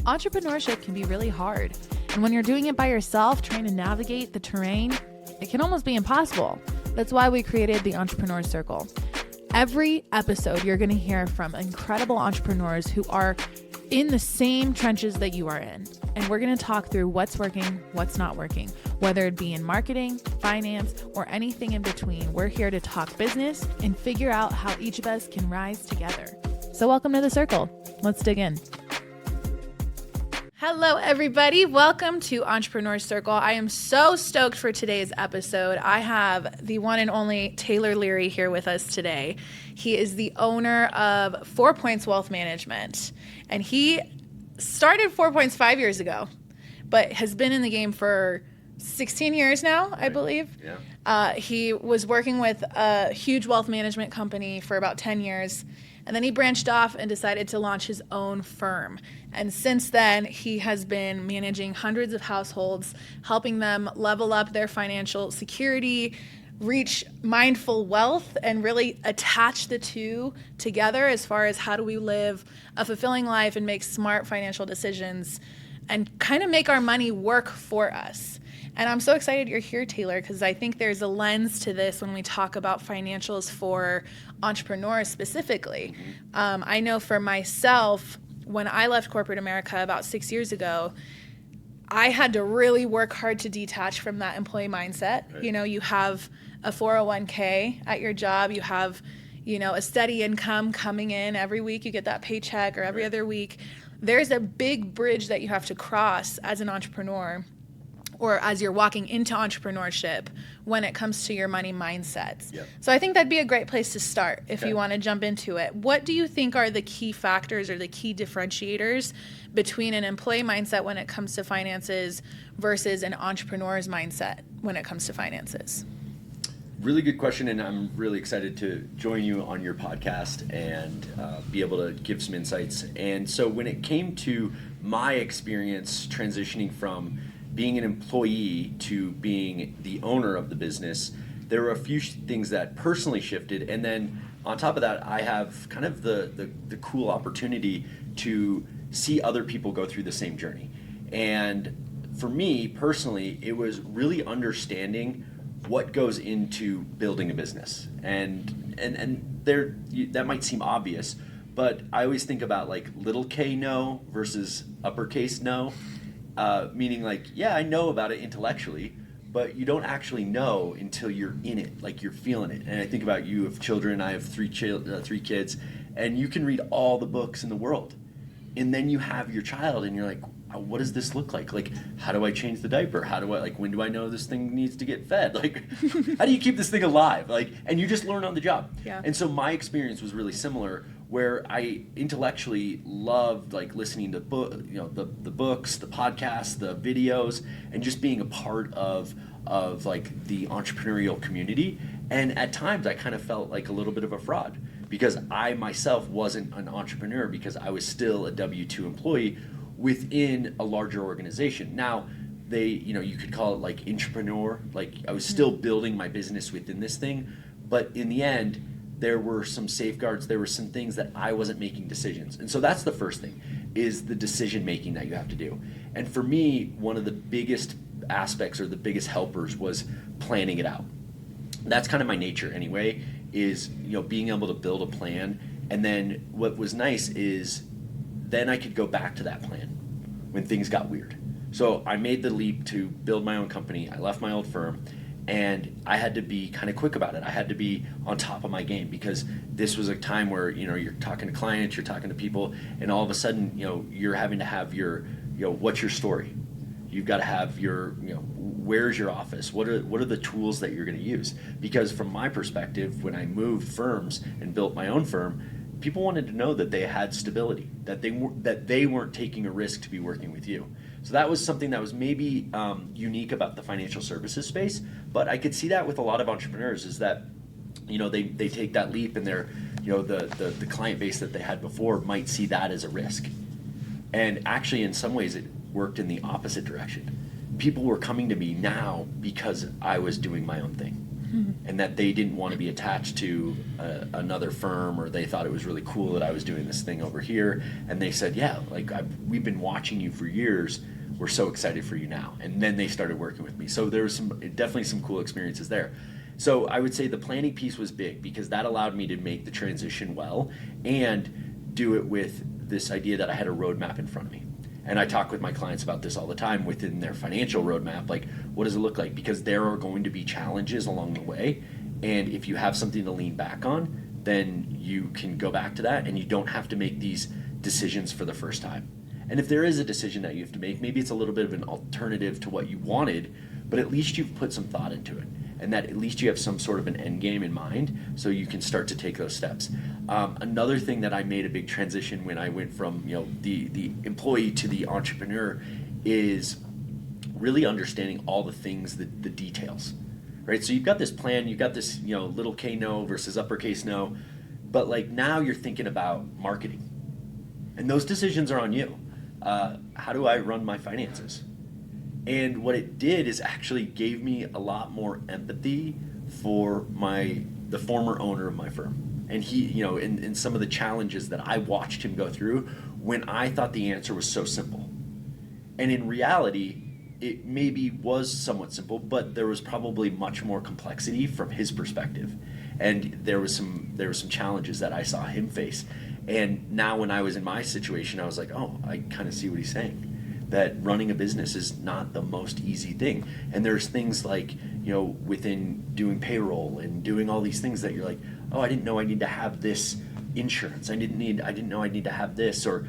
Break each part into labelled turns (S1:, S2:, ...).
S1: Entrepreneurship can be really hard, and when you're doing it by yourself, trying to navigate the terrain, it can almost be impossible. That's why we created the Entrepreneur Circle. Every episode, you're going to hear from incredible entrepreneurs who are in the same trenches that you are in. And we're going to talk through what's working, what's not working, whether it be in marketing, finance, or anything in between. We're here to talk business and figure out how each of us can rise together. So welcome to the circle. Let's dig in. Hello, everybody. Welcome to Entrepreneur Circle. I am so stoked for today's episode. I have the one and only Taylor Leary here with us today. He is the owner of 4 Points Wealth Management, and he started 4 Points 5 years ago, but has been in the game for 16 years now, I believe. Yeah. He was working with a huge wealth management company for about 10 years. And then he branched off and decided to launch his own firm. And since then, he has been managing hundreds of households, helping them level up their financial security, reach mindful wealth, and really attach the two together as far as how do we live a fulfilling life and make smart financial decisions and kind of make our money work for us. And I'm so excited you're here, Taylor, because I think there's a lens to this when we talk about financials for entrepreneurs specifically. I know for myself, when I left corporate America about 6 years ago, I had to really work hard to detach from that employee mindset. Right. You know, you have a 401k at your job, you have, a steady income coming in every week, you get that paycheck or every other week. There's a big bridge that you have to cross as an entrepreneur or as you're walking into entrepreneurship when it comes to your money mindsets. Yep. So I think that'd be a great place to start if you want to jump into it. What do you think are the key factors or the key differentiators between an employee mindset when it comes to finances versus an entrepreneur's mindset when it comes to finances?
S2: Really good question, and I'm really excited to join you on your podcast and be able to give some insights. And so when it came to my experience transitioning from being an employee to being the owner of the business, there were a few things that personally shifted. And then on top of that, I have kind of the cool opportunity to see other people go through the same journey. And for me personally, it was really understanding what goes into building a business. And there, that might seem obvious, but I always think about like little k no versus uppercase no. Meaning like, yeah, I know about it intellectually, but you don't actually know until you're in it, like you're feeling it. And I think about you have children, I have three kids, and you can read all the books in the world. And then you have your child and you're like, what does this look like? Like, how do I change the diaper? When do I know this thing needs to get fed? Like, how do you keep this thing alive? Like, and you just learn on the job. Yeah. And so my experience was really similar, where I intellectually loved like listening to the books, the podcasts, the videos, and just being a part of like the entrepreneurial community. And at times I kind of felt like a little bit of a fraud because I myself wasn't an entrepreneur because I was still a W-2 employee within a larger organization. Now, you could call it like intrapreneur, like I was still building my business within this thing, but in the end, there were some safeguards, there were some things that I wasn't making decisions. And so that's the first thing, is the decision making that you have to do. And for me, one of the biggest aspects or the biggest helpers was planning it out. That's kind of my nature anyway, is being able to build a plan. And then what was nice is then I could go back to that plan when things got weird. So I made the leap to build my own company. I left my old firm, and I had to be kind of quick about it. I had to be on top of my game because this was a time where, you're talking to clients, you're talking to people, and all of a sudden, you're having to have your, what's your story? You've got to have your, where's your office? What are the tools that you're going to use? Because from my perspective, when I moved firms and built my own firm, people wanted to know that they had stability, that they weren't taking a risk to be working with you. So that was something that was maybe unique about the financial services space, but I could see that with a lot of entrepreneurs is that, they take that leap and they're, the client base that they had before might see that as a risk. And actually, in some ways, it worked in the opposite direction. People were coming to me now because I was doing my own thing. and that they didn't want to be attached to another firm, or they thought it was really cool that I was doing this thing over here. And they said, yeah, like we've been watching you for years. We're so excited for you now. And then they started working with me. So there was definitely some cool experiences there. So I would say the planning piece was big, because that allowed me to make the transition well and do it with this idea that I had a roadmap in front of me. And I talk with my clients about this all the time within their financial roadmap. Like, what does it look like? Because there are going to be challenges along the way. And if you have something to lean back on, then you can go back to that, and you don't have to make these decisions for the first time. And if there is a decision that you have to make, maybe it's a little bit of an alternative to what you wanted, but at least you've put some thought into it. And that at least you have some sort of an end game in mind, so you can start to take those steps. Another thing that I made a big transition when I went from the employee to the entrepreneur is really understanding all the things, the details, right? So you've got this plan, you've got this little k no versus uppercase no, but like now you're thinking about marketing, and those decisions are on you. How do I run my finances? And what it did is actually gave me a lot more empathy for the former owner of my firm. And he, in some of the challenges that I watched him go through when I thought the answer was so simple. And in reality, it maybe was somewhat simple, but there was probably much more complexity from his perspective. And there was some challenges that I saw him face. And now when I was in my situation, I was like, oh, I kind of see what he's saying. That running a business is not the most easy thing. And there's things like, within doing payroll and doing all these things that you're like, oh, I didn't know I need to have this insurance. I didn't know I need to have this, or,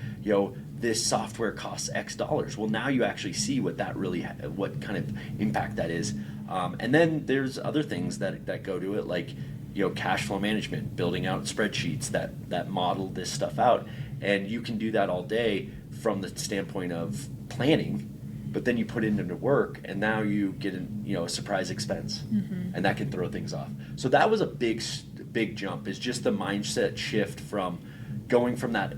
S2: this software costs X dollars. Well, now you actually see what that really, what kind of impact that is. And then there's other things that go to it, like, cash flow management, building out spreadsheets that model this stuff out. And you can do that all day from the standpoint of planning, but then you put it into work, and now you get a surprise expense, and that can throw things off. So that was a big jump, is just the mindset shift from going from that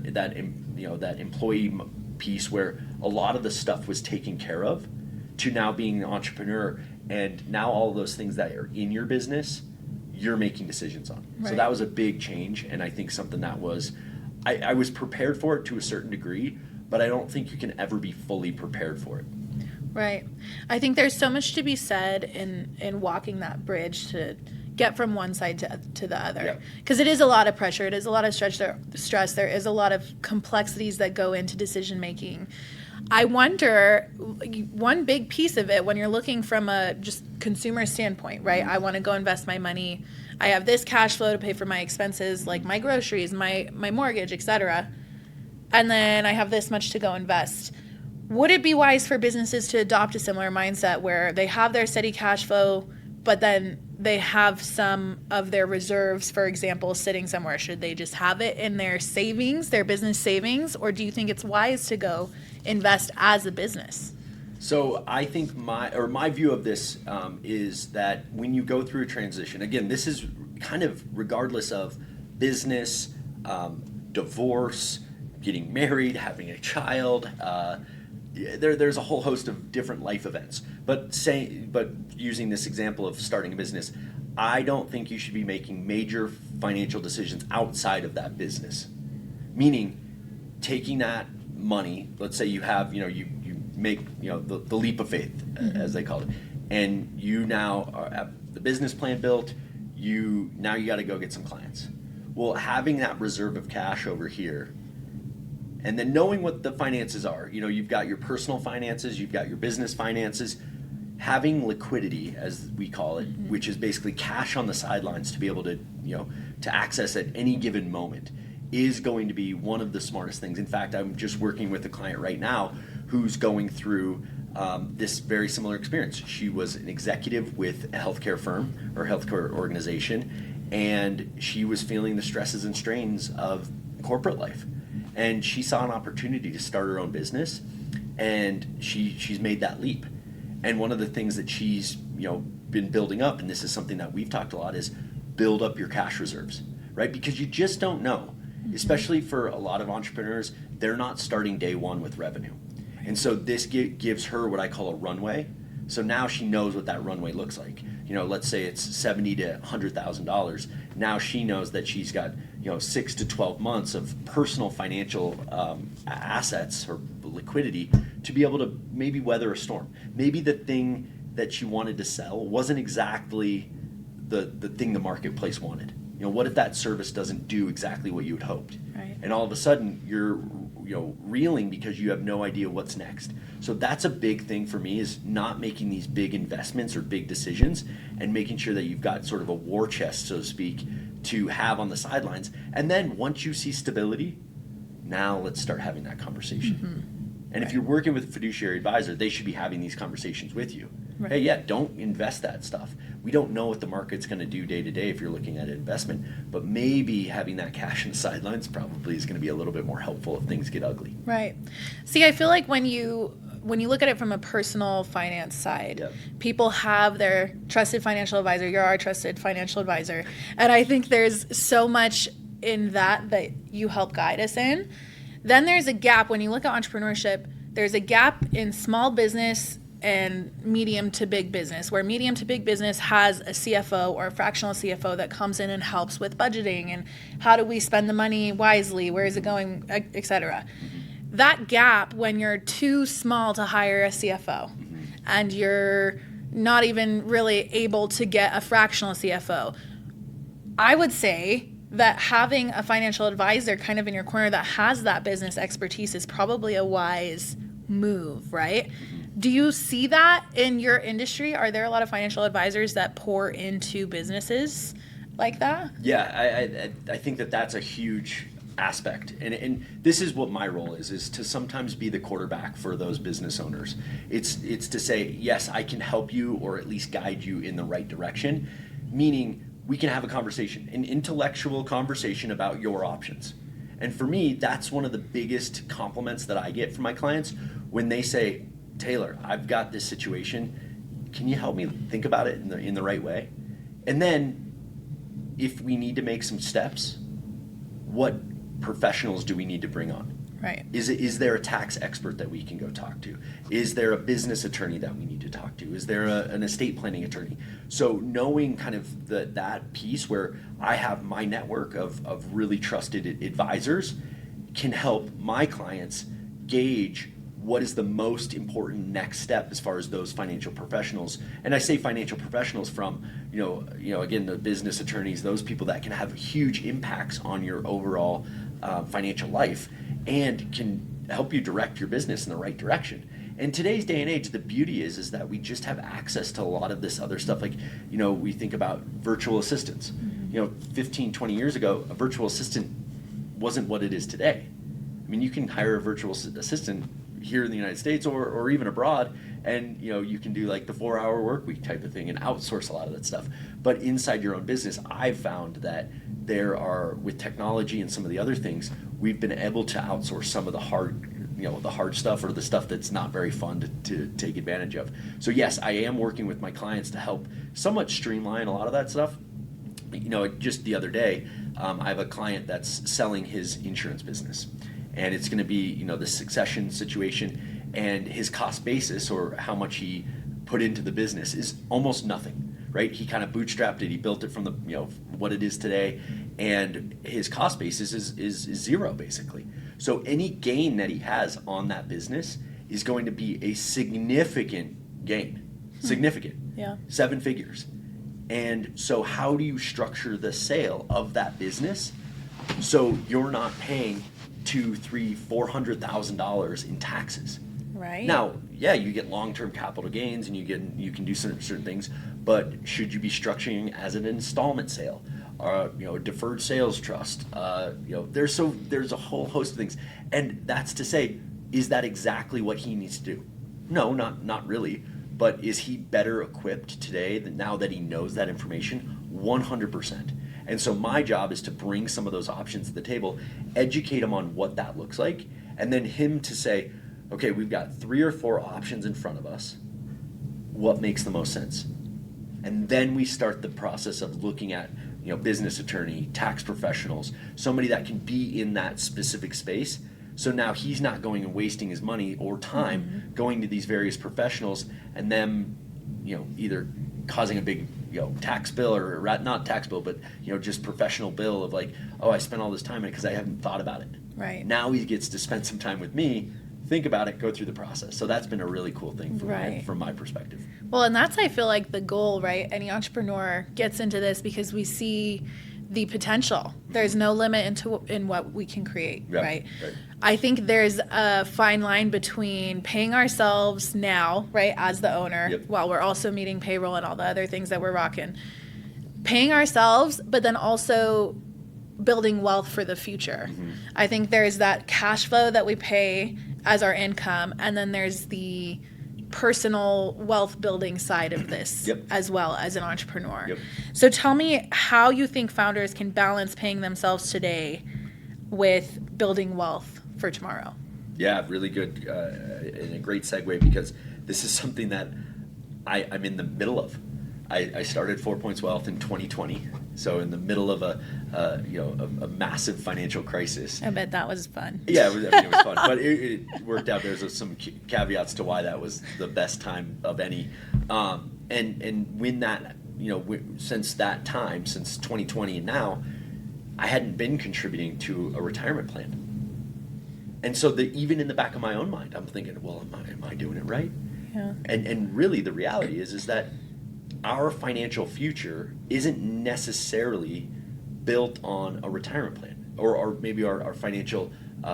S2: employee piece where a lot of the stuff was taken care of, to now being an entrepreneur, and now all of those things that are in your business, you're making decisions on. Right. So that was a big change, and I think something that was, I was prepared for it to a certain degree, but I don't think you can ever be fully prepared for it.
S1: Right. I think there's so much to be said in walking that bridge to get from one side to the other. Because it is a lot of pressure. It is a lot of stress. There is a lot of complexities that go into decision making. I wonder, one big piece of it, when you're looking from a just consumer standpoint, right? I want to go invest my money. I have this cash flow to pay for my expenses, like my groceries, my mortgage, etc. And then I have this much to go invest. Would it be wise for businesses to adopt a similar mindset where they have their steady cash flow, but then they have some of their reserves, for example, sitting somewhere? Should they just have it in their savings, their business savings, or do you think it's wise to go invest as a business?
S2: So I think my view of this is that when you go through a transition, again, this is kind of regardless of business, divorce, getting married, having a child, there's a whole host of different life events. But using this example of starting a business, I don't think you should be making major financial decisions outside of that business. Meaning, taking that money, let's say you have, you make, the leap of faith, as they call it, and you now have the business plan built, now you got to go get some clients. Well, having that reserve of cash over here, and then knowing what the finances are, you've got your personal finances, you've got your business finances, having liquidity, as we call it, which is basically cash on the sidelines to be able to, to access at any given moment, is going to be one of the smartest things. In fact, I'm just working with a client right now who's going through this very similar experience. She was an executive with a healthcare firm or healthcare organization, and she was feeling the stresses and strains of corporate life. And she saw an opportunity to start her own business, and she's made that leap. And one of the things that she's been building up, and this is something that we've talked a lot, is build up your cash reserves, right? Because you just don't know, especially for a lot of entrepreneurs, they're not starting day one with revenue. And so this gives her what I call a runway. So now she knows what that runway looks like. let's say it's $70,000 to $100,000. Now she knows that she's got 6 to 12 months of personal financial assets or liquidity to be able to maybe weather a storm. Maybe the thing that she wanted to sell wasn't exactly the thing the marketplace wanted. What if that service doesn't do exactly what you had hoped?
S1: Right.
S2: And all of a sudden you're reeling because you have no idea what's next. So that's a big thing for me, is not making these big investments or big decisions, and making sure that you've got sort of a war chest, so to speak, to have on the sidelines. And then once you see stability, now let's start having that conversation. Mm-hmm. And if you're working with a fiduciary advisor, they should be having these conversations with you. Right. Hey, yeah, don't invest that stuff. We don't know what the market's going to do day to day if you're looking at an investment, but maybe having that cash in the sidelines probably is going to be a little bit more helpful if things get ugly.
S1: Right. See, I feel like when you look at it from a personal finance side, yep, people have their trusted financial advisor. You're our trusted financial advisor. And I think there's so much in that you help guide us in. Then there's a gap when you look at entrepreneurship. There's a gap in small business and medium to big business, where medium to big business has a CFO or a fractional CFO that comes in and helps with budgeting and how do we spend the money wisely, where is it going, etc. That gap, when you're too small to hire a CFO and you're not even really able to get a fractional CFO, I would say that having a financial advisor kind of in your corner that has that business expertise is probably a wise move, right? Do you see that in your industry? Are there a lot of financial advisors that pour into businesses like that?
S2: Yeah, I think that's a huge aspect. And this is what my role is to sometimes be the quarterback for those business owners. It's to say, yes, I can help you or at least guide you in the right direction, meaning we can have a conversation, an intellectual conversation about your options. And for me, that's one of the biggest compliments that I get from my clients when they say, Taylor, I've got this situation. Can you help me think about it in the right way? And then if we need to make some steps, what professionals do we need to bring on?
S1: Right.
S2: Is there a tax expert that we can go talk to? Is there a business attorney that we need to talk to? Is there an estate planning attorney? So knowing kind of that piece where I have my network of really trusted advisors can help my clients gauge what is the most important next step as far as those financial professionals. And I say financial professionals from, again, the business attorneys, those people that can have huge impacts on your overall financial life and can help you direct your business in the right direction. In today's day and age, the beauty is that we just have access to a lot of this other stuff. Like, we think about virtual assistants. 15, 20 years ago, a virtual assistant wasn't what it is today. I mean, you can hire a virtual assistant here in the United States or even abroad, and you can do like the 4-hour work week type of thing and outsource a lot of that stuff. But inside your own business, I've found that there are, with technology and some of the other things, we've been able to outsource some of the hard stuff or the stuff that's not very fun to take advantage of. So yes, I am working with my clients to help somewhat streamline a lot of that stuff. Just the other day, I have a client that's selling his insurance business. And it's going to be, the succession situation, and his cost basis or how much he put into the business is almost nothing, right? He kind of bootstrapped it. He built it from the, what it is today, and his cost basis is zero basically. So any gain that he has on that business is going to be a significant gain, significant, 7 figures. And so how do you structure the sale of that business so you're not paying $200,000, $300,000, $400,000 in taxes?
S1: Right.
S2: Now, yeah, you get long-term capital gains and you can do certain things, but should you be structuring as an installment sale, a deferred sales trust? There's a whole host of things, and that's to say, is that exactly what he needs to do? No, not really. But is he better equipped today now that he knows that information? 100%. And so my job is to bring some of those options to the table, educate him on what that looks like, and then him to say, okay, we've got 3 or 4 options in front of us. What makes the most sense? And then we start the process of looking at, business attorney, tax professionals, somebody that can be in that specific space. So now he's not going and wasting his money or time going to these various professionals and them, either causing a big tax bill or not tax bill, but just professional bill of like, oh, I spent all this time in it because I haven't thought about it.
S1: Right.
S2: Now he gets to spend some time with me, think about it, go through the process. So that's been a really cool thing from my perspective.
S1: Well, and that's, I feel like, the goal, right? Any entrepreneur gets into this because we see the potential. There's no limit in what we can create, right? I think there's a fine line between paying ourselves now, right, as the owner, while we're also meeting payroll and all the other things that we're rocking. Paying ourselves, but then also building wealth for the future. Mm-hmm. I think there's that cash flow that we pay as our income, and then there's the personal wealth building side of this as well as an entrepreneur. So tell me how you think founders can balance paying themselves today with building wealth for tomorrow.
S2: Yeah, really good and a great segue, because this is something that I'm in the middle of. I started 4 Points Wealth in 2020, so in the middle of a massive financial crisis.
S1: I bet that was fun.
S2: Yeah, it was fun, but it worked out. There's some caveats to why that was the best time of any. And when that, since that time, since 2020 and now, I hadn't been contributing to a retirement plan. And so even in the back of my own mind, I'm thinking, well, am I doing it right?
S1: Yeah.
S2: And really the reality is that our financial future isn't necessarily built on a retirement plan, or maybe our financial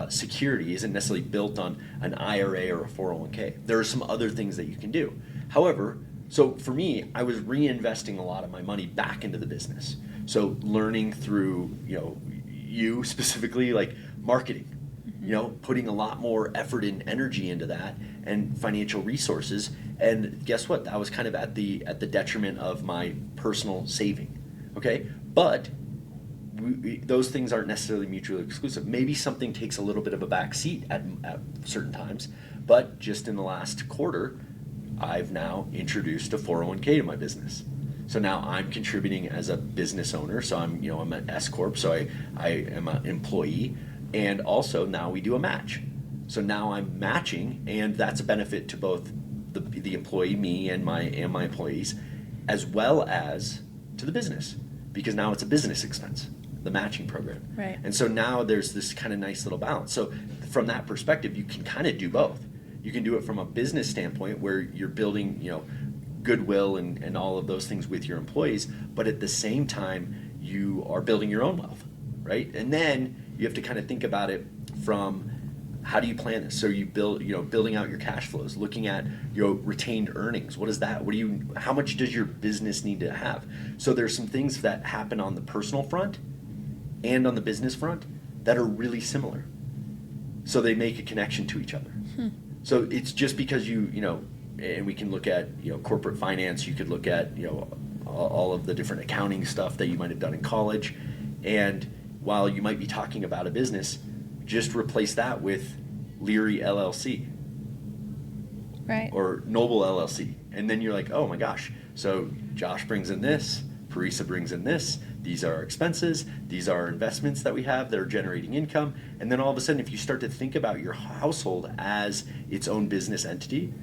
S2: security isn't necessarily built on an IRA or a 401k. There are some other things that you can do. However, so for me, I was reinvesting a lot of my money back into the business. So learning through, you specifically, like marketing, putting a lot more effort and energy into that, and financial resources. And guess what? That was kind of at the detriment of my personal saving. Okay, but those things aren't necessarily mutually exclusive. Maybe something takes a little bit of a back seat at certain times, but just in the last quarter, I've now introduced a 401k to my business. So now I'm contributing as a business owner. So I'm an S corp. So I am an employee, and also now we do a match. So now I'm matching, and that's a benefit to both the employee, me, and my employees, as well as to the business, because now it's a business expense, the matching program.
S1: Right.
S2: And so now there's this kind of nice little balance. So from that perspective, you can kind of do both. You can do it from a business standpoint where you're building, goodwill and all of those things with your employees, but at the same time, you are building your own wealth, right? And then you have to kind of think about it from, how do you plan this? So you building out your cash flows, looking at your retained earnings. What is that? How much does your business need to have? So there's some things that happen on the personal front and on the business front that are really similar. So they make a connection to each other. So it's just because and we can look at, corporate finance, you could look at, all of the different accounting stuff that you might have done in college. And while you might be talking about a business, just replace that with Leary LLC,
S1: right?
S2: Or Noble LLC, and then you're like, oh my gosh! So Josh brings in this, Paresa brings in this. These are our expenses. These are our investments that we have that are generating income. And then all of a sudden, if you start to think about your household as its own business entity,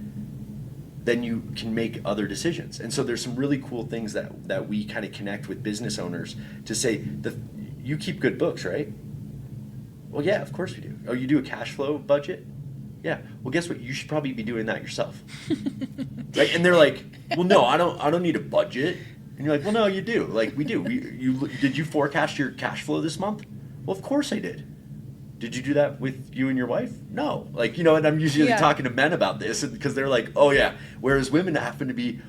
S2: then you can make other decisions. And so there's some really cool things that we kind of connect with business owners to say you keep good books, right? Well, yeah, of course we do. Oh, you do a cash flow budget? Yeah. Well, guess what? You should probably be doing that yourself. Right? And they're like, well, no, I don't need a budget. And you're like, well, no, you do. Like, we do. Did you forecast your cash flow this month? Well, of course I did. Did you do that with you and your wife? No. Like, and I'm usually talking to men about this because they're like, oh, yeah. Whereas women happen to be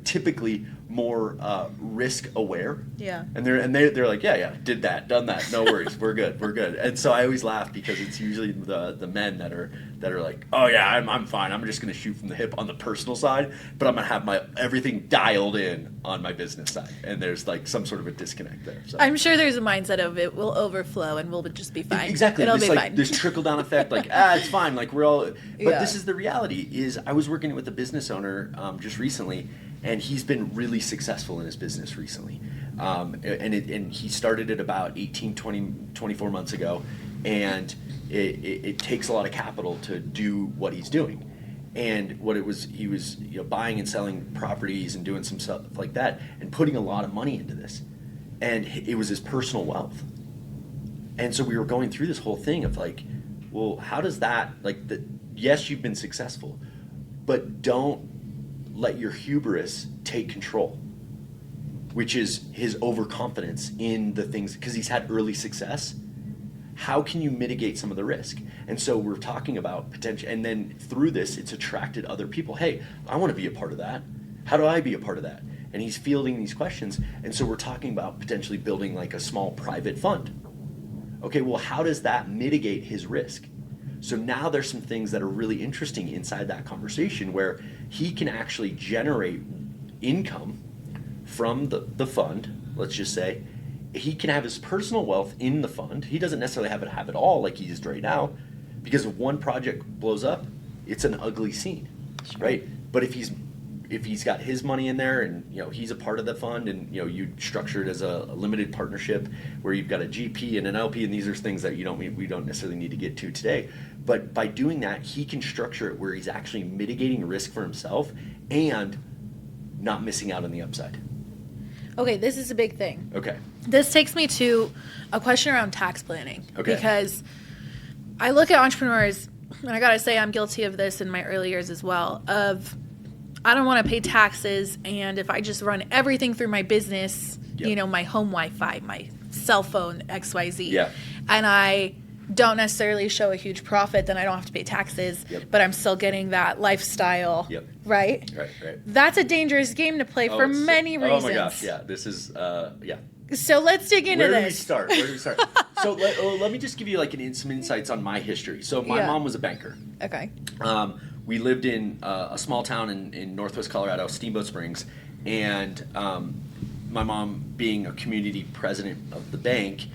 S2: typically more risk aware.
S1: Yeah.
S2: And they're like, yeah, did that, done that. No worries. We're good. And so I always laugh because it's usually the men that are like, oh, yeah, I'm fine. I'm just going to shoot from the hip on the personal side, but I'm going to have my everything dialed in on my business side. And there's like some sort of a disconnect there. So.
S1: I'm sure there's a mindset of it will overflow and we'll just be fine.
S2: Exactly.
S1: It'll be fine.
S2: This trickle-down effect, like, it's fine. Like, we're all... But this is the reality, is I was working with a business owner just recently, and he's been really successful in his business recently. And he started it about 18, 20, 24 months ago, and it takes a lot of capital to do what he's doing. And what it was, he was buying and selling properties and doing some stuff like that and putting a lot of money into this. And it was his personal wealth. And so we were going through this whole thing of like, well, how does that, yes, you've been successful, but don't let your hubris take control, which is his overconfidence in the things, because he's had early success. How can you mitigate some of the risk? And so we're talking about potential, and then through this, it's attracted other people. Hey, I want to be a part of that. How do I be a part of that? And he's fielding these questions. And so we're talking about potentially building like a small private fund. Okay, well, how does that mitigate his risk? So now there's some things that are really interesting inside that conversation where he can actually generate income from the fund, let's just say. He can have his personal wealth in the fund. He doesn't necessarily have it all like he is right now, because if one project blows up, it's an ugly scene, right? But if he's got his money in there and he's a part of the fund, and you structure it as a limited partnership where you've got a GP and an LP, and these are things that we don't necessarily need to get to today. But by doing that, he can structure it where he's actually mitigating risk for himself and not missing out on the upside.
S1: Okay, this is a big thing.
S2: Okay.
S1: This takes me to a question around tax planning.
S2: Okay.
S1: Because I look at entrepreneurs, and I gotta say I'm guilty of this in my early years as well, of I don't want to pay taxes, and if I just run everything through my business,
S2: Yep.
S1: My home Wi-Fi, my cell phone, XYZ,
S2: Yeah.
S1: and I don't necessarily show a huge profit, then I don't have to pay taxes,
S2: Yep.
S1: but I'm still getting that lifestyle,
S2: Yep.
S1: right?
S2: Right.
S1: That's a dangerous game to play for many reasons.
S2: Oh my gosh, yeah. This is, yeah.
S1: So let's dig into
S2: Where
S1: this.
S2: Where do we start? So let me just give you some insights on my history. So my mom was a banker.
S1: Okay.
S2: We lived in a small town in northwest Colorado, Steamboat Springs, and my mom, being a community president of the bank,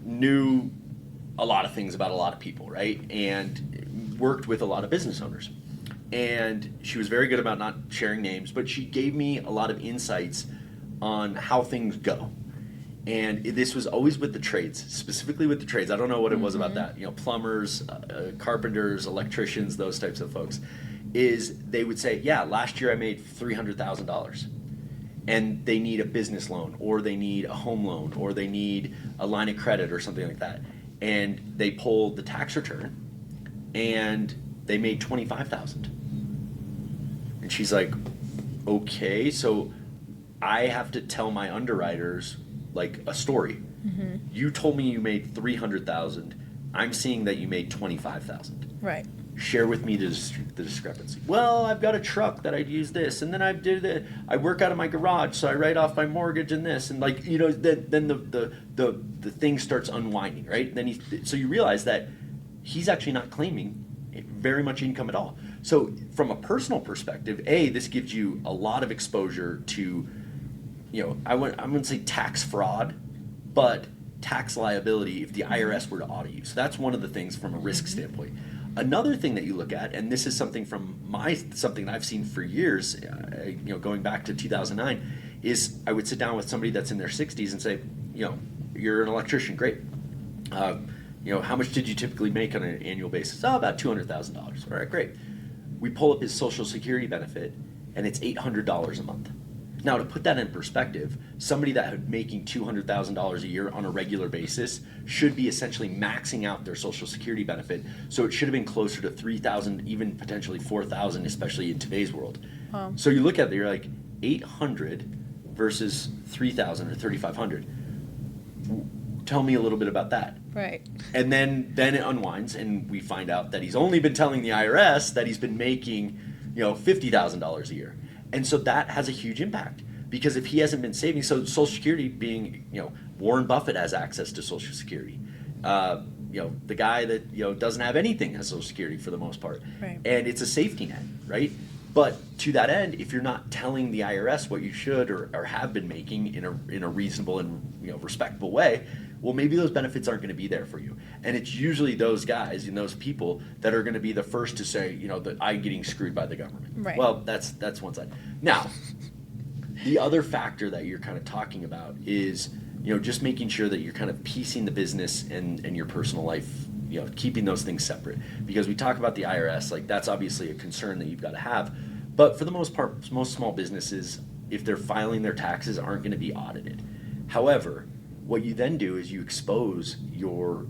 S2: knew a lot of things about a lot of people, right? And worked with a lot of business owners. And she was very good about not sharing names, but she gave me a lot of insights on how things go. And this was always with the trades, specifically with the trades. I don't know what it was about that. Plumbers, carpenters, electricians, those types of folks. Is they would say, yeah, last year I made $300,000. And they need a business loan, or they need a home loan, or they need a line of credit or something like that. And they pulled the tax return, and they made $25,000. And she's like, okay, so I have to tell my underwriters like a story. Mm-hmm. You told me you made $300,000. I'm seeing that you made $25,000.
S1: Right.
S2: Share with me the discrepancy. Well, I've got a truck that I'd use this, and then I work out of my garage, so I write off my mortgage and this, and then the thing starts unwinding, right? So you realize that he's actually not claiming very much income at all. So from a personal perspective, this gives you a lot of exposure to, I wouldn't say tax fraud, but tax liability if the IRS were to audit you. So that's one of the things from a risk standpoint. Another thing that you look at, and this is something something I've seen for years, going back to 2009, is I would sit down with somebody that's in their 60s and say, you're an electrician, great. How much did you typically make on an annual basis? Oh, about $200,000. All right, great. We pull up his Social Security benefit, and it's $800 a month. Now, to put that in perspective, somebody that had making $200,000 a year on a regular basis should be essentially maxing out their Social Security benefit. So it should have been closer to $3,000, even potentially $4,000, especially in today's world. Wow. So you look at it, you're like $800 versus $3,000 or $3,500. Tell me a little bit about that.
S1: Right.
S2: And then it unwinds, and we find out that he's only been telling the IRS that he's been making, $50,000 a year. And so that has a huge impact, because if he hasn't been saving, so Social Security being, Warren Buffett has access to Social Security. The guy that, doesn't have anything has Social Security for the most part.
S1: Right.
S2: And it's a safety net, right? But to that end, if you're not telling the IRS what you should or have been making in a reasonable and respectable way, well, maybe those benefits aren't going to be there for you. And it's usually those guys and those people that are going to be the first to say, that I'm getting screwed by the government.
S1: Right.
S2: Well, that's one side. Now, the other factor that you're kind of talking about is, just making sure that you're kind of piecing the business and your personal life, keeping those things separate, because we talk about the IRS, like that's obviously a concern that you've got to have, but for the most part, most small businesses, if they're filing their taxes, aren't going to be audited. However, what you then do is you expose your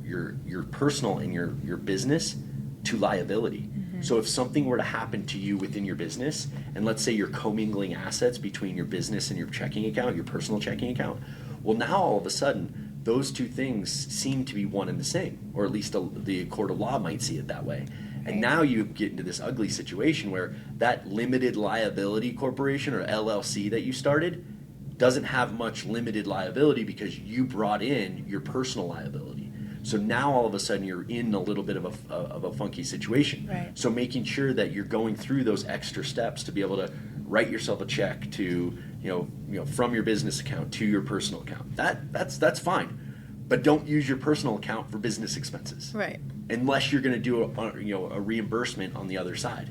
S2: personal and your business to liability. So if something were to happen to you within your business, and let's say you're commingling assets between your business and your checking account, your personal checking account, well, now all of a sudden, those two things seem to be one and the same, or at least the court of law might see it that way. And now you get into this ugly situation where that limited liability corporation, or LLC, that you started doesn't have much limited liability because you brought in your personal liability. So now all of a sudden you're in a little bit of a funky situation.
S1: Right.
S2: So making sure that you're going through those extra steps to be able to write yourself a check to, from your business account to your personal account. That's fine. But don't use your personal account for business expenses.
S1: Right.
S2: Unless you're going to do a reimbursement on the other side.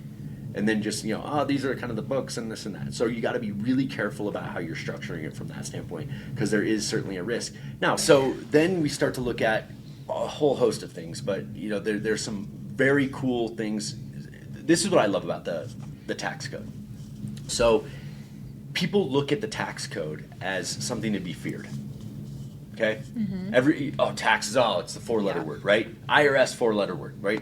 S2: And then just, these are kind of the books and this and that. So you got to be really careful about how you're structuring it from that standpoint, because there is certainly a risk. Now, so then we start to look at a whole host of things, but there's some very cool things. This is what I love about the tax code. So people look at the tax code as something to be feared. Okay? Taxes, it's the 4-letter word, right? IRS 4-letter word, right?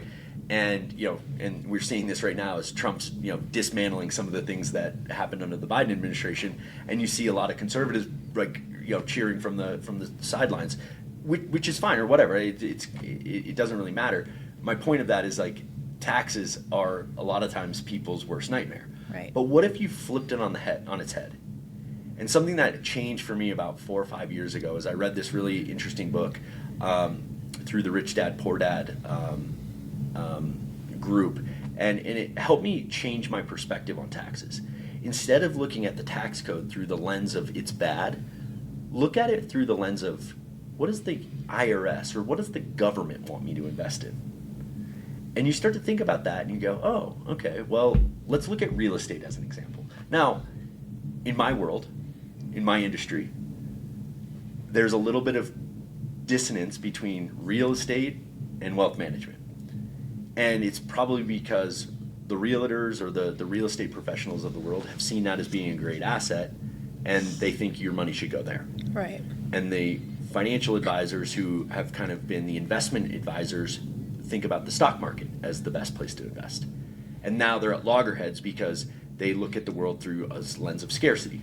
S2: And and we're seeing this right now as Trump's dismantling some of the things that happened under the Biden administration, and you see a lot of conservatives cheering from the sidelines, which is fine or whatever. It doesn't really matter. My point of that is, like, taxes are a lot of times people's worst nightmare.
S1: Right.
S2: But what if you flipped it on its head? And something that changed for me about 4 or 5 years ago is I read this really interesting book through the Rich Dad Poor Dad group, and it helped me change my perspective on taxes. Instead of looking at the tax code through the lens of it's bad, look at it through the lens of what does the IRS or what does the government want me to invest in? And you start to think about that and you go, oh, okay, well, let's look at real estate as an example. Now, in my world, in my industry, there's a little bit of dissonance between real estate and wealth management. And it's probably because the realtors or the real estate professionals of the world have seen that as being a great asset, and they think your money should go there. Right. And the financial advisors who have kind of been the investment advisors think about the stock market as the best place to invest. And now they're at loggerheads because they look at the world through a lens of scarcity.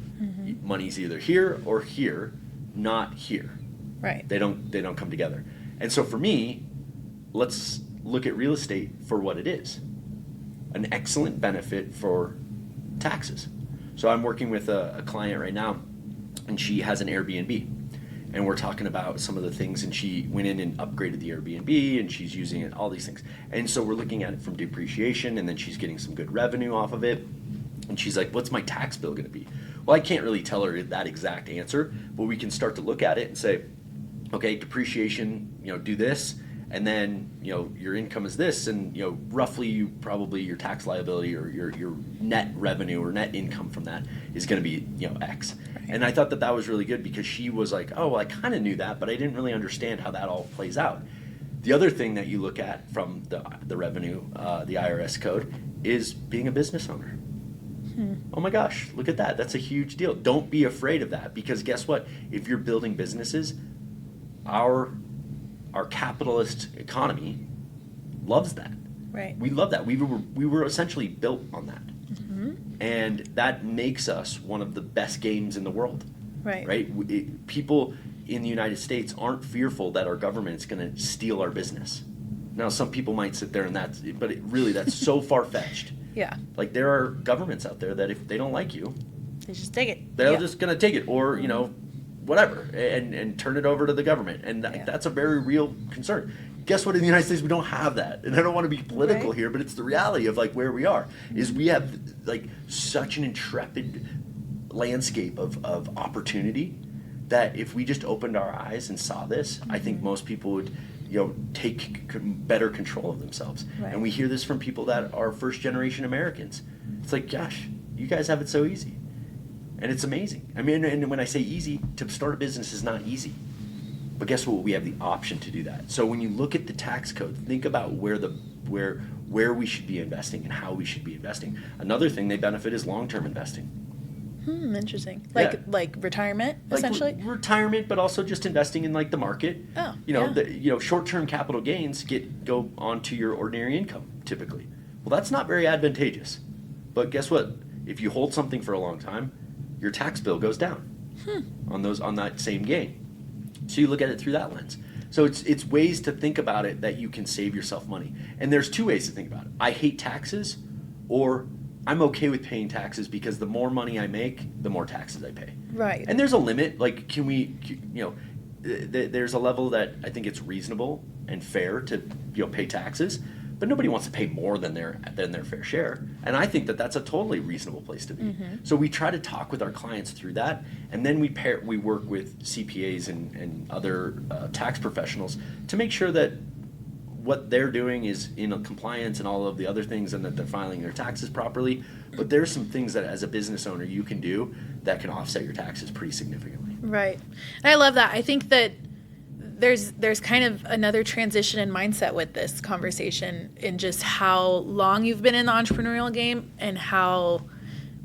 S2: Money's either here or here, not here.
S1: Right.
S2: They don't come together. And so for me, let's look at real estate for what it is. An excellent benefit for taxes. So I'm working with a client right now, and she has an Airbnb. And we're talking about some of the things, and she went in and upgraded the Airbnb, and she's using it, all these things. And so we're looking at it from depreciation, and then she's getting some good revenue off of it. And she's like, what's my tax bill going to be? Well, I can't really tell her that exact answer, but we can start to look at it and say, okay, depreciation, do this, and then, your income is this, and, roughly your tax liability or your net revenue or net income from that is going to be, X. Right. And I thought that was really good because she was like, oh, well, I kind of knew that, but I didn't really understand how that all plays out. The other thing that you look at from the revenue, the IRS code, is being a business owner. Oh my gosh, look at that. That's a huge deal. Don't be afraid of that, because guess what? If you're building businesses, our capitalist economy loves that. Right. We love that. We were essentially built on that. And that makes us one of the best games in the world. Right? People in the United States aren't fearful that our government is going to steal our business. Now, some people might sit there and that's so far-fetched.
S1: Yeah.
S2: Like, there are governments out there that if they don't like you,
S1: they just take it.
S2: They're just going to take it, or whatever, and turn it over to the government, and that's a very real concern. Guess what? In the United States, we don't have that, and I don't want to be political here, but it's the reality of where we are. Is we have such an intrepid landscape of opportunity that if we just opened our eyes and saw this, I think most people would take better control of themselves. Right. And we hear this from people that are first generation Americans. It's like, gosh, you guys have it so easy. And it's amazing. I mean, and when I say easy, to start a business is not easy. But guess what? We have the option to do that. So when you look at the tax code, think about where we should be investing and how we should be investing. Another thing they benefit is long-term investing.
S1: Interesting.
S2: Yeah.
S1: Like retirement,
S2: Like
S1: essentially?
S2: retirement, but also just investing in like the market.
S1: Oh,
S2: Short-term capital gains go onto your ordinary income typically. Well, that's not very advantageous. But guess what? If you hold something for a long time, your tax bill goes down on that same gain. So you look at it through that lens. So it's ways to think about it that you can save yourself money. And there's two ways to think about it. I hate taxes, or I'm okay with paying taxes because the more money I make, the more taxes I pay.
S1: Right.
S2: And there's a limit. Like, there's a level that I think it's reasonable and fair to pay taxes. But nobody wants to pay more than their fair share, and I think that that's a totally reasonable place to be. Mm-hmm. So we try to talk with our clients through that, and then we work with CPAs and other tax professionals to make sure that what they're doing is in compliance and all of the other things, and that they're filing their taxes properly. But there's some things that as a business owner you can do that can offset your taxes pretty significantly.
S1: Right, and I love that. I think that there's kind of another transition in mindset with this conversation in just how long you've been in the entrepreneurial game and how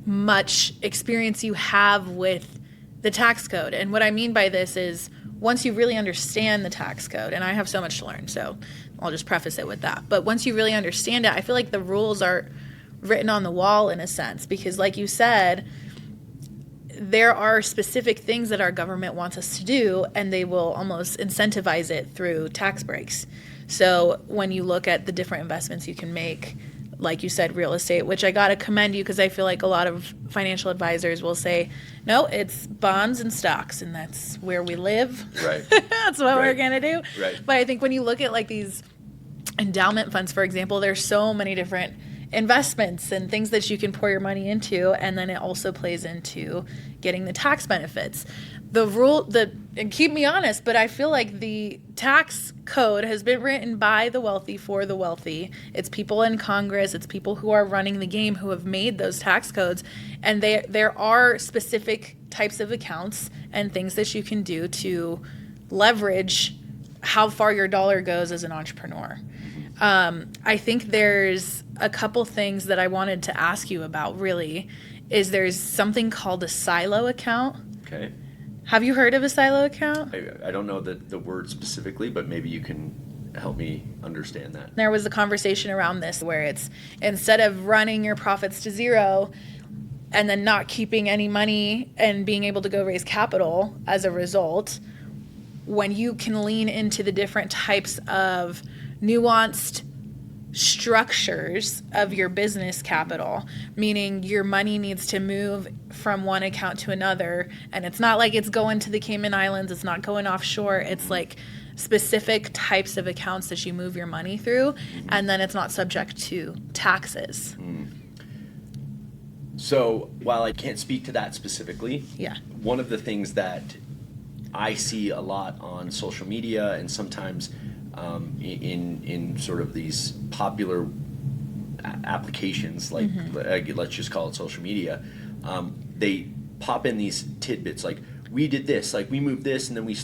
S1: much experience you have with the tax code. And what I mean by this is once you really understand the tax code, and I have so much to learn, so I'll just preface it with that. But once you really understand it, I feel like the rules are written on the wall in a sense, because like you said, there are specific things that our government wants us to do, and they will almost incentivize it through tax breaks. So when you look at the different investments you can make, like you said, real estate, which I got to commend you because I feel like a lot of financial advisors will say, no, it's bonds and stocks, and that's where we live.
S2: Right.
S1: That's what we're going to do.
S2: Right.
S1: But I think when you look at like these endowment funds, for example, there's so many different investments and things that you can pour your money into, and then it also plays into getting the tax benefits. And keep me honest, but I feel like the tax code has been written by the wealthy for the wealthy. It's people in Congress, it's people who are running the game who have made those tax codes, and there are specific types of accounts and things that you can do to leverage how far your dollar goes as an entrepreneur. I think there's a couple things that I wanted to ask you about, really, is there's something called a silo account.
S2: Okay.
S1: Have you heard of a silo account?
S2: I don't know the word specifically, but maybe you can help me understand that.
S1: There was a conversation around this where it's instead of running your profits to zero and then not keeping any money and being able to go raise capital as a result, when you can lean into the different types of nuanced structures of your business capital, meaning your money needs to move from one account to another, and it's not like it's going to the Cayman Islands, it's not going offshore, it's like specific types of accounts that you move your money through, and then it's not subject to taxes.
S2: So while I can't speak to that specifically, one of the things that I see a lot on social media and sometimes in sort of these popular applications, like let's just call it social media, they pop in these tidbits like, we did this, like we moved this, and then we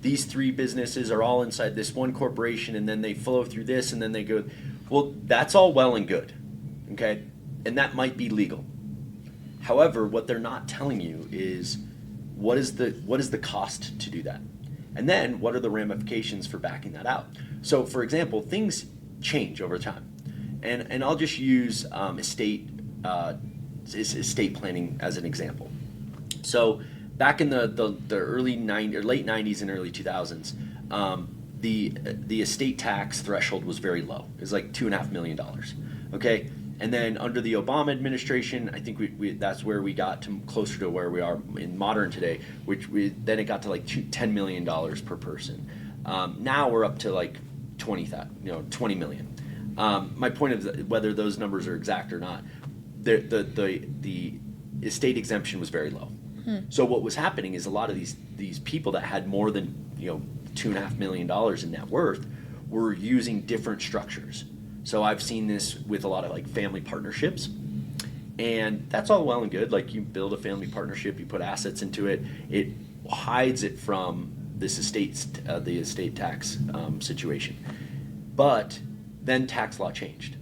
S2: these three businesses are all inside this one corporation, and then they flow through this, and then they go, well, that's all well and good, okay, and that might be legal. However, what they're not telling you is what is the cost to do that, and then what are the ramifications for backing that out. So, for example, things change over time, and I'll just use estate planning as an example. So back in the early late 90s and early 2000s, the estate tax threshold was very low. It was like $2.5 million. Okay, and then under the Obama administration, I think that's where we got to closer to where we are in modern today, then it got to like $10 million per person. Now we're up to like 20 million. My point is whether those numbers are exact or not, the estate exemption was very low. So what was happening is a lot of these people that had more than $2.5 million in net worth were using different structures. So I've seen this with a lot of like family partnerships, and that's all well and good. Like you build a family partnership, you put assets into it, it hides it from the estate tax situation. But then tax law changed.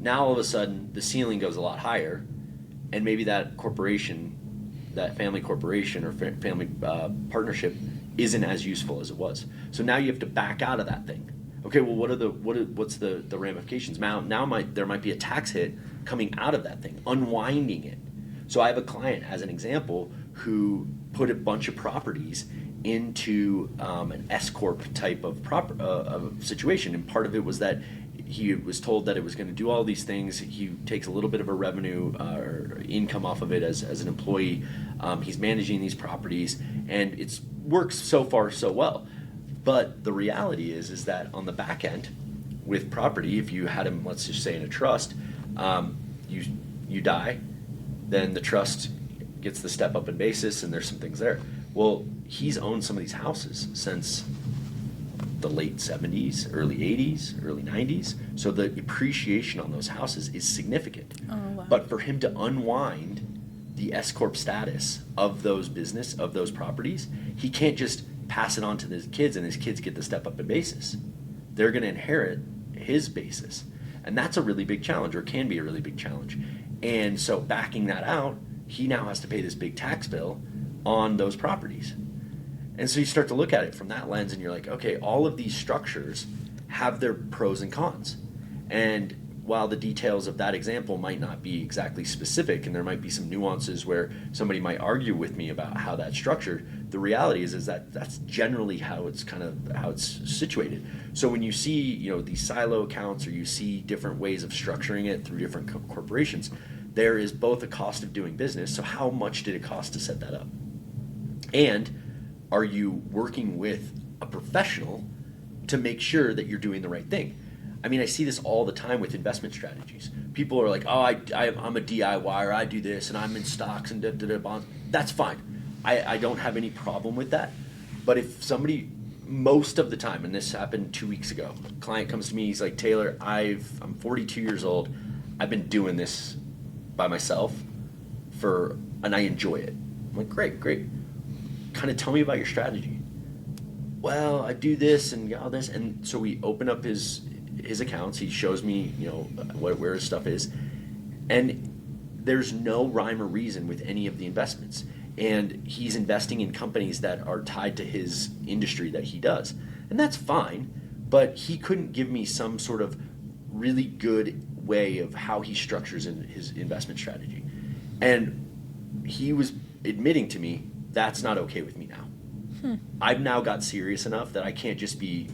S2: Now all of a sudden the ceiling goes a lot higher, and maybe that corporation, that family corporation or family partnership, isn't as useful as it was. So now you have to back out of that thing. Okay, well, what's the ramifications? Now there might be a tax hit coming out of that thing, unwinding it. So I have a client, as an example, who put a bunch of properties into an S corp type of situation, and part of it was that he was told that it was going to do all these things. He takes a little bit of a revenue or income off of it as an employee. He's managing these properties, and it works so far so well. But the reality is that on the back end, with property, if you had him, let's just say in a trust, you die, then the trust gets the step up in basis, and there's some things there. Well, he's owned some of these houses since the late 70s, early 80s, early 90s. So the appreciation on those houses is significant.
S1: Oh, wow.
S2: But for him to unwind the S corp status of those properties, he can't just pass it on to his kids and his kids get the step up in basis. They're going to inherit his basis. And that's a really big challenge, or can be a really big challenge. And so backing that out, he now has to pay this big tax bill on those properties. And so you start to look at it from that lens, and you're like, okay, all of these structures have their pros and cons. And while the details of that example might not be exactly specific, and there might be some nuances where somebody might argue with me about how that's structured, the reality is that that's generally how it's situated. So when you see, these silo accounts, or you see different ways of structuring it through different corporations, there is both a cost of doing business. So how much did it cost to set that up? And are you working with a professional to make sure that you're doing the right thing? I mean, I see this all the time with investment strategies. People are like, oh, I'm a DIYer, I do this, and I'm in stocks and bonds. That's fine. I don't have any problem with that. But if somebody, most of the time, and this happened 2 weeks ago, a client comes to me, he's like, Taylor, I'm 42 years old. I've been doing this by myself and I enjoy it. I'm like, great. Kind of tell me about your strategy. Well, I do this and all this. And so we open up his accounts. He shows me, where his stuff is. And there's no rhyme or reason with any of the investments. And he's investing in companies that are tied to his industry that he does. And that's fine, but he couldn't give me some sort of really good way of how he structures in his investment strategy. And he was admitting to me, that's not okay with me now. I've now got serious enough that I can't just be,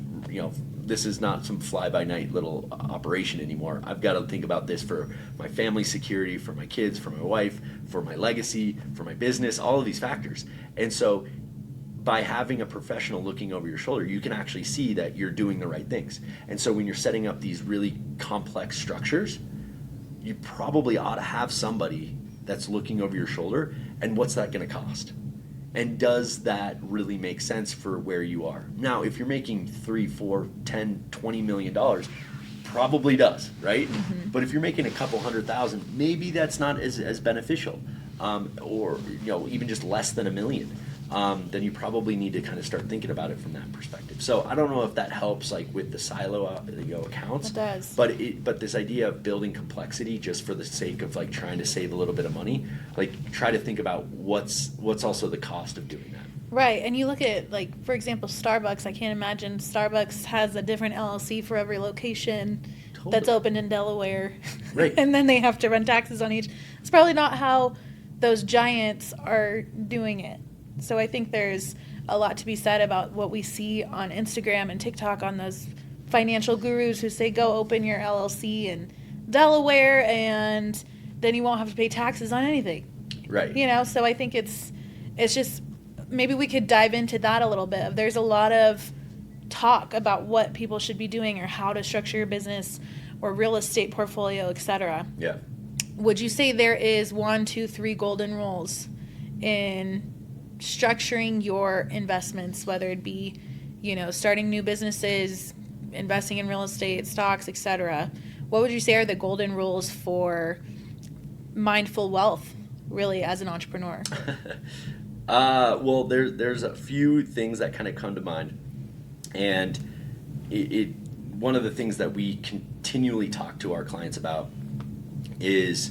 S2: this is not some fly-by-night little operation anymore. I've got to think about this for my family security, for my kids, for my wife, for my legacy, for my business, all of these factors. And so by having a professional looking over your shoulder, you can actually see that you're doing the right things. And so when you're setting up these really complex structures, you probably ought to have somebody that's looking over your shoulder, and what's that going to cost? And does that really make sense for where you are? Now, if you're making $3, $4, $10, $20 million, probably does, right? Mm-hmm. But if you're making a couple $100,000, maybe that's not as beneficial, or even just less than $1 million. Then you probably need to kind of start thinking about it from that perspective. So I don't know if that helps, like with the silo accounts.
S1: It does.
S2: But this idea of building complexity just for the sake of like trying to save a little bit of money, like try to think about what's also the cost of doing that.
S1: Right, and you look at, like, for example, Starbucks. I can't imagine Starbucks has a different LLC for every location that's opened in Delaware.
S2: Right.
S1: And then they have to run taxes on each. It's probably not how those giants are doing it. So I think there's a lot to be said about what we see on Instagram and TikTok on those financial gurus who say, go open your LLC in Delaware and then you won't have to pay taxes on anything.
S2: Right.
S1: So I think it's just, maybe we could dive into that a little bit. There's a lot of talk about what people should be doing or how to structure your business or real estate portfolio, etc.
S2: Yeah.
S1: Would you say there is 1, 2, 3 golden rules in structuring your investments, whether it be, starting new businesses, investing in real estate, stocks, etc.? What would you say are the golden rules for mindful wealth, really, as an entrepreneur?
S2: Well, there's a few things that kind of come to mind, and it one of the things that we continually talk to our clients about is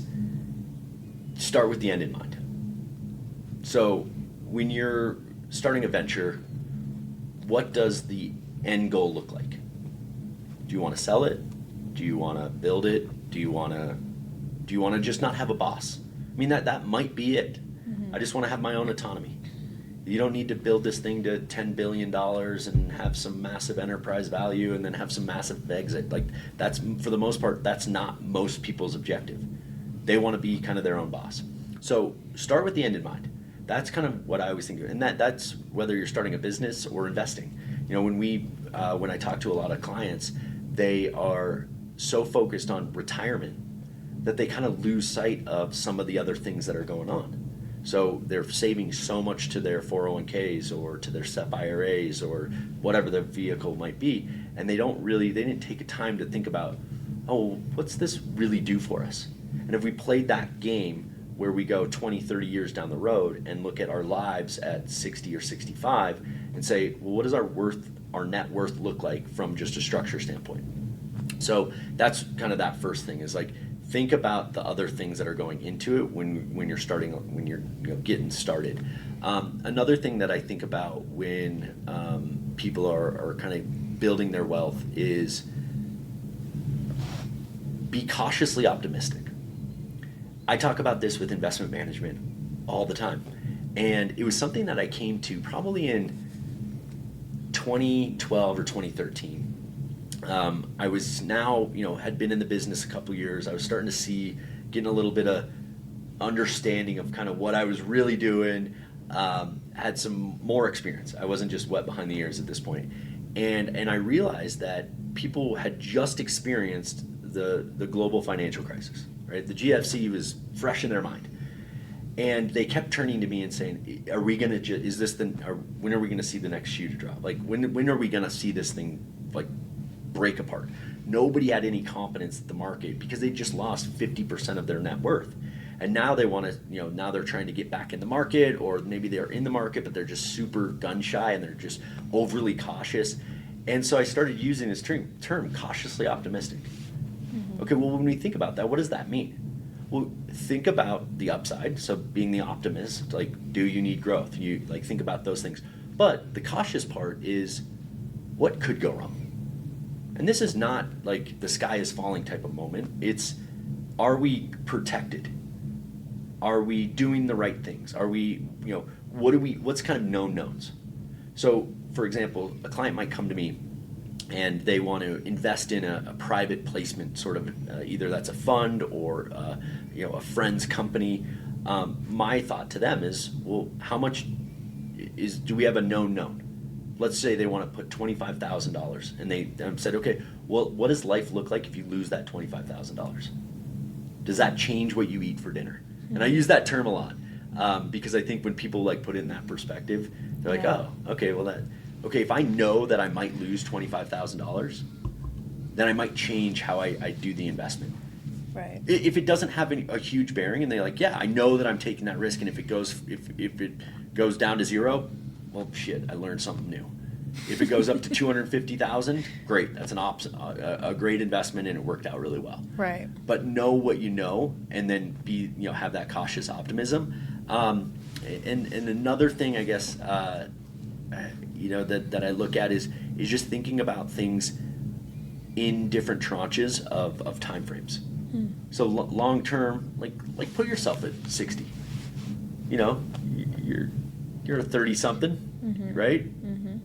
S2: start with the end in mind. So when you're starting a venture, what does the end goal look like? Do you want to sell it? Do you want to build it? Do you want to just not have a boss? I mean, that might be it. I just want to have my own autonomy. You don't need to build this thing to $10 billion and have some massive enterprise value and then have some massive exit. Like, that's, for the most part, that's not most people's objective. They want to be kind of their own boss. So start with the end in mind. That's kind of what I always think of. And that's whether you're starting a business or investing. You know, when I talk to a lot of clients, they are so focused on retirement that they kind of lose sight of some of the other things that are going on. So they're saving so much to their 401ks or to their SEP IRAs or whatever the vehicle might be, and they didn't take a time to think about, oh, what's this really do for us? And if we played that game where we go 20, 30 years down the road and look at our lives at 60 or 65 and say, well, what does our net worth look like from just a structure standpoint? So that's kind of that first thing, is like, think about the other things that are going into it when you're getting started. Another thing that I think about when people are kind of building their wealth is be cautiously optimistic. I talk about this with investment management all the time, and it was something that I came to probably in 2012 or 2013. I was now, had been in the business a couple years. I was starting to getting a little bit of understanding of kind of what I was really doing. Had some more experience. I wasn't just wet behind the ears at this point. And I realized that people had just experienced the global financial crisis, right? The GFC was fresh in their mind. And they kept turning to me and saying, when are we going to see the next shoe to drop? Like, when are we going to see this thing, like, break apart? Nobody had any confidence in the market because they just lost 50% of their net worth. And now they want to, now they're trying to get back in the market, or maybe they're in the market, but they're just super gun shy and they're just overly cautious. And so I started using this term cautiously optimistic. Mm-hmm. Okay, well, when we think about that, what does that mean? Well, think about the upside. So being the optimist, like, do you need growth? You think about those things. But the cautious part is, what could go wrong? And this is not like the sky is falling type of moment. It's, are we protected? Are we doing the right things? Are we, what's kind of known knowns? So, for example, a client might come to me and they want to invest in a private placement, sort of, either that's a fund or, a friend's company. My thought to them is, well, how much do we have a known? Let's say they want to put $25,000, and they said, okay, well, what does life look like if you lose that $25,000? Does that change what you eat for dinner? Mm-hmm. And I use that term a lot because I think when people put it in that perspective, they're like, oh, okay, well if I know that I might lose $25,000, then I might change how I do the investment.
S1: Right.
S2: If it doesn't have a huge bearing, and they're like, yeah, I know that I'm taking that risk, and if it goes down to zero, well, shit, I learned something new. If it goes up to 250,000, great, that's a great investment, and it worked out really well.
S1: Right.
S2: But know what you know, and then have that cautious optimism. And another thing, I guess, that I look at is just thinking about things in different tranches of time frames. So long term, like put yourself at 60. You're a 30-something, mm-hmm. right? Mm-hmm.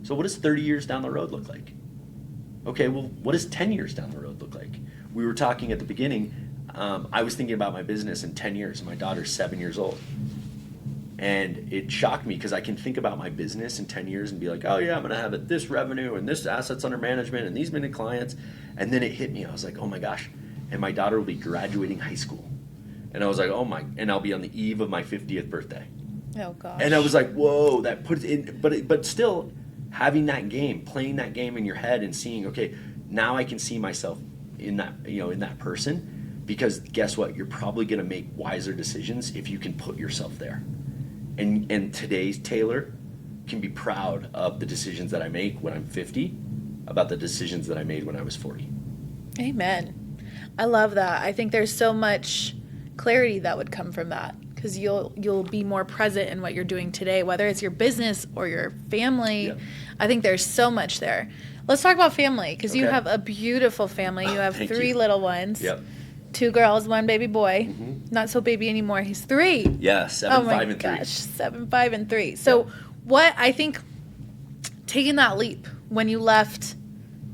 S2: So what does 30 years down the road look like? Okay, well, what does 10 years down the road look like? We were talking at the beginning, I was thinking about my business in 10 years, and my daughter's 7 years old. And it shocked me because I can think about my business in 10 years and be like, oh yeah, I'm going to have this revenue and this assets under management and these many clients. And then it hit me. I was like, oh my gosh. And my daughter will be graduating high school. And I was like, and I'll be on the eve of my 50th birthday.
S1: Oh gosh.
S2: And I was like, whoa, that puts in, but still having that game, playing that game in your head and seeing, okay, now I can see myself in that, in that person, because guess what? You're probably going to make wiser decisions if you can put yourself there. And today's Taylor can be proud of the decisions that I make when I'm 50 about the decisions that I made when I was 40.
S1: Amen. I love that. I think there's so much clarity that would come from that, because you'll be more present in what you're doing today, whether it's your business or your family.
S2: Yep.
S1: I think there's so much there. Let's talk about family, because you
S2: Okay.
S1: have a beautiful family. You have
S2: Thank
S1: 3
S2: you.
S1: little ones.
S2: Yep.
S1: 2 girls, 1 baby boy.
S2: Mm-hmm.
S1: Not so baby anymore. He's 3.
S2: Yeah, 7, 5, and 3.
S1: Oh my gosh, 7, 5, and 3. So
S2: Yep.
S1: what I think, taking that leap when you left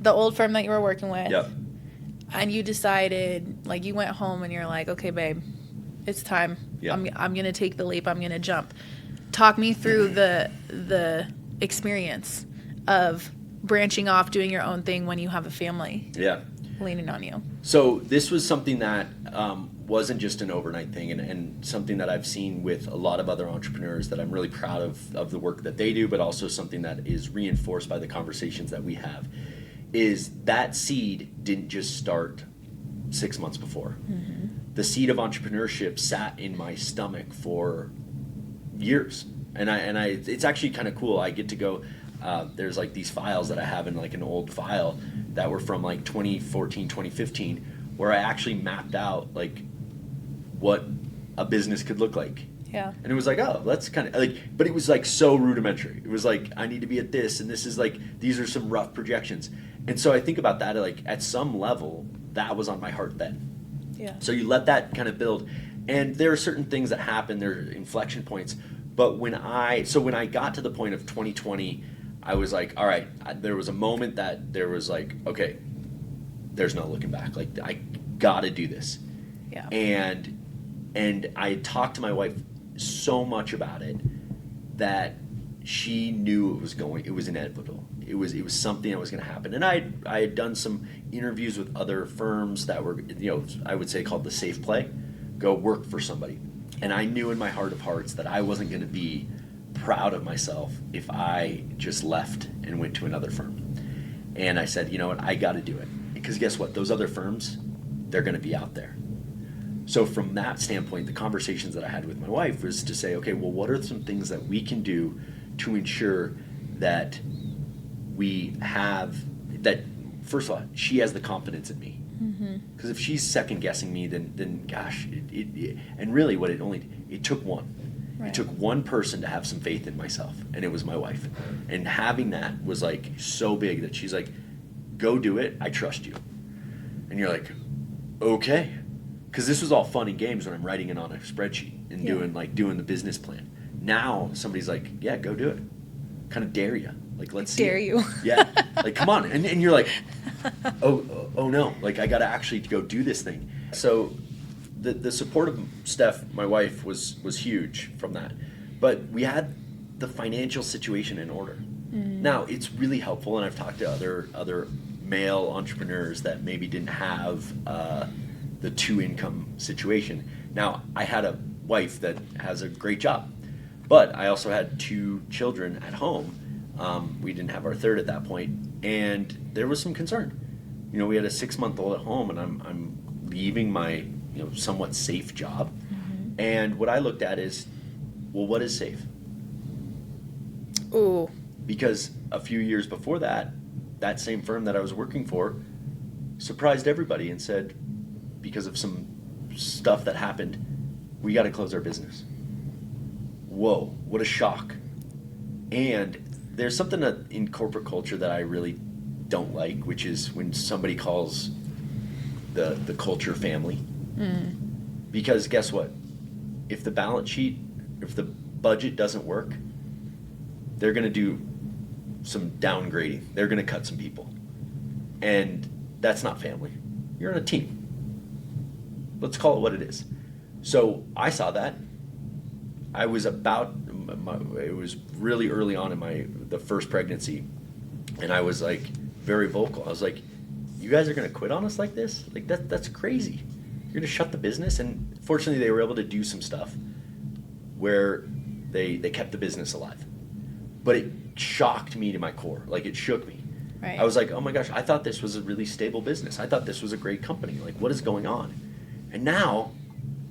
S1: the old firm that you were working with,
S2: Yep.
S1: and you decided, like, you went home and you're like, okay, babe, it's time.
S2: Yep.
S1: I'm going to take the leap. I'm going to jump. Talk me through the experience of branching off, doing your own thing when you have a family
S2: Yeah.
S1: leaning on you.
S2: So this was something that wasn't just an overnight thing, and something that I've seen with a lot of other entrepreneurs that I'm really proud of the work that they do, but also something that is reinforced by the conversations that we have, is that seed didn't just start 6 months before. Mm-hmm. The seed of entrepreneurship sat in my stomach for years, and I it's actually kind of cool. I get to go. There's like these files that I have in like an old file that were from like 2014, 2015, where I actually mapped out like what a business could look like.
S1: Yeah.
S2: And it was like, oh, that's kind of like, but it was like so rudimentary. It was like, I need to be at this, and this is like, these are some rough projections. And so I think about that, like at some level, that was on my heart then.
S1: Yeah.
S2: So you let that kind of build. And there are certain things that happen, there are inflection points. But when I got to the point of 2020, I was like, all right, there was a moment that there was like, okay, there's no looking back. Like, I gotta do this.
S1: Yeah.
S2: And I talked to my wife so much about it that she knew it was inevitable. It was something that was going to happen. And I had done some interviews with other firms that were, I would say called the safe play, go work for somebody. And I knew in my heart of hearts that I wasn't going to be proud of myself if I just left and went to another firm. And I said, you know what, I got to do it. Because guess what? Those other firms, they're going to be out there. So from that standpoint, the conversations that I had with my wife was to say, okay, well, what are some things that we can do to ensure that we have, that, first of all, she has the confidence in me. Because if she's second guessing me, then gosh, and really what it took one.
S1: Right.
S2: It took one person to have some faith in myself, and it was my wife. And having that was like so big that she's like, go do it, I trust you. And you're like, okay. Because this was all fun and games when I'm writing it on a spreadsheet and doing the business plan. Now somebody's like, yeah, go do it. Kind of dare you. Like, let's see.
S1: Dare you.
S2: Yeah. Like, come on. And you're like, oh no. Like, I got to actually go do this thing. So the support of Steph, my wife, was huge from that. But we had the financial situation in order. Now, it's really helpful, and I've talked to other male entrepreneurs that maybe didn't have the 2-income situation. Now, I had a wife that has a great job, but I also had 2 children at home. We didn't have our third at that point, and there was some concern. We had a 6-month-old at home, and I'm leaving my somewhat safe job. And what I looked at is, well, what is safe?
S1: Ooh.
S2: Because a few years before that same firm that I was working for surprised everybody and said, because of some stuff that happened, we got to close our business. Whoa, what a shock. And there's something in corporate culture that I really don't like, which is when somebody calls the culture family. Because guess what? If the balance sheet, if the budget doesn't work, they're going to do some downgrading. They're going to cut some people. And that's not family. You're on a team. Let's call it what it is. So I saw that. I was it was really early on in the first pregnancy, and I was like very vocal. I was like, you guys are going to quit on us like this? Like that's crazy. You're going to shut the business? And fortunately they were able to do some stuff where they kept the business alive. But it shocked me to my core. Like, it shook me.
S1: Right.
S2: I was like, oh my gosh, I thought this was a really stable business. I thought this was a great company. Like, what is going on? And now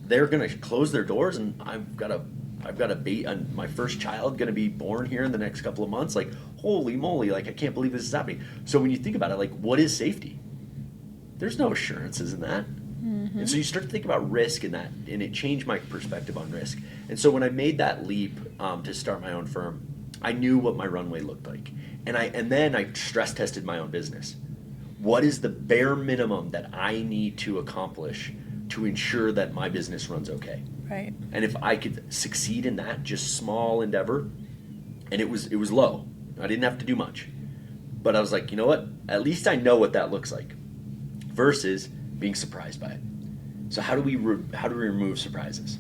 S2: they're going to close their doors, and I've got to I've got my first child going to be born here in the next couple of months. Like, holy moly, like I can't believe this is happening. So when you think about it, like, what is safety? There's no assurances in that. And so you start to think about risk in that, and it changed my perspective on risk. And so when I made that leap to start my own firm, I knew what my runway looked like. And then I stress tested my own business. What is the bare minimum that I need to accomplish to ensure that my business runs okay?
S1: Right.
S2: And if I could succeed in that just small endeavor, and it was low. I didn't have to do much. But I was like, you know what? At least I know what that looks like versus being surprised by it. So how do we remove surprises?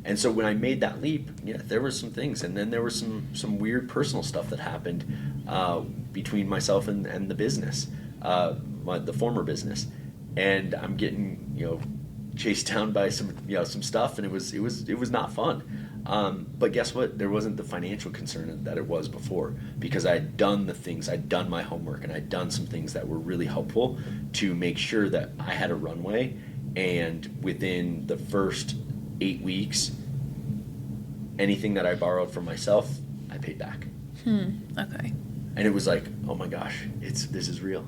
S2: And so when I made that leap, yeah, there were some things, and then there was some weird personal stuff that happened between myself and the business, the former business, and I'm getting chased down by some stuff, and it was not fun. But guess what? There wasn't the financial concern that it was before, because I'd done the things, I'd done my homework, and I'd done some things that were really helpful to make sure that I had a runway. And within the first 8 weeks, anything that I borrowed from myself, I paid back.
S1: Okay.
S2: And it was like, oh my gosh, this is real.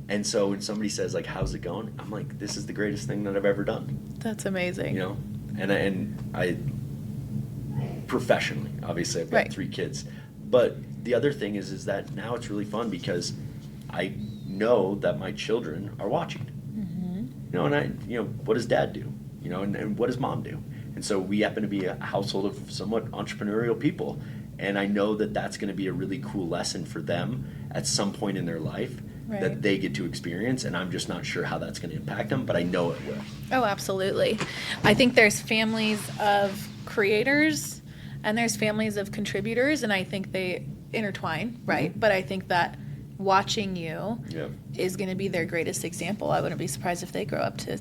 S2: And so when somebody says like, how's it going? I'm like, this is the greatest thing that I've ever done.
S1: That's amazing.
S2: And I professionally, obviously I've got 3 kids, but the other thing is that now it's really fun because I know that my children are watching. And what does dad do? And what does mom do? And so we happen to be a household of somewhat entrepreneurial people. And I know that that's going to be a really cool lesson for them at some point in their life that they get to experience. And I'm just not sure how that's going to impact them, but I know it will.
S1: Oh, absolutely. I think there's families of creators and there's families of contributors, and I think they intertwine, right? But I think that watching you is going to be their greatest example. I wouldn't be surprised if they grow up to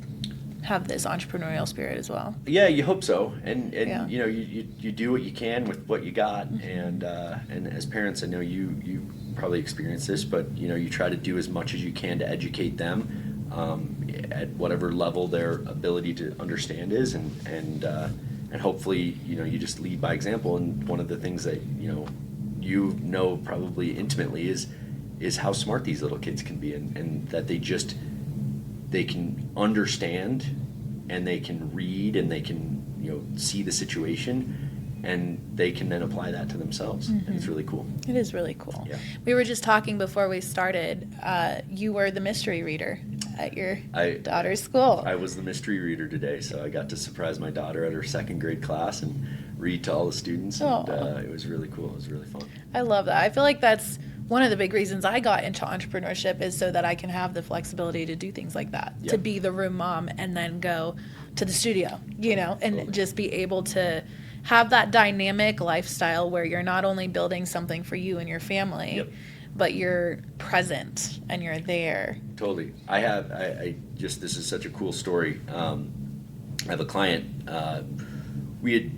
S1: have this entrepreneurial spirit as well.
S2: Yeah, you hope so. And you do what you can with what you got. And as parents, I know you probably experience this, but you try to do as much as you can to educate them at whatever level their ability to understand is, and hopefully you just lead by example. And one of the things that probably intimately is how smart these little kids can be, and that they can understand, and they can read, and they can see the situation, and they can then apply that to themselves. And it's really cool.
S1: It is really cool.
S2: Yeah.
S1: We were just talking before we started. You were the mystery reader at your daughter's school.
S2: I was the mystery reader today, so I got to surprise my daughter at her 2nd grade class and read to all the students, and it was really cool. It was really fun.
S1: I love that. I feel like that's one of the big reasons I got into entrepreneurship, is so that I can have the flexibility to do things like that, to be the room mom and then go to the studio, and just be able to have that dynamic lifestyle where you're not only building something for you and your family, but you're present and you're there.
S2: Totally. This is such a cool story. I have a client, we had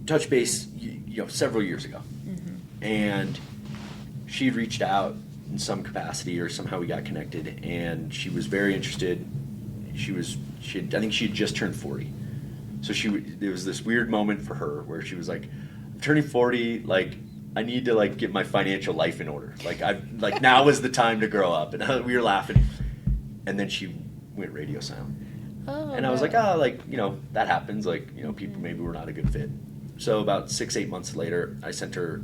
S2: touched base, several years ago, and she had reached out in some capacity, or somehow we got connected, and she was very interested. I think she had just turned 40. So there was this weird moment for her where she was like, I'm turning 40, like I need to like get my financial life in order. Like now is the time to grow up. And we were laughing. And then she went radio silent. And I was like, that happens. People maybe were not a good fit. So about 6-8 months later, I sent her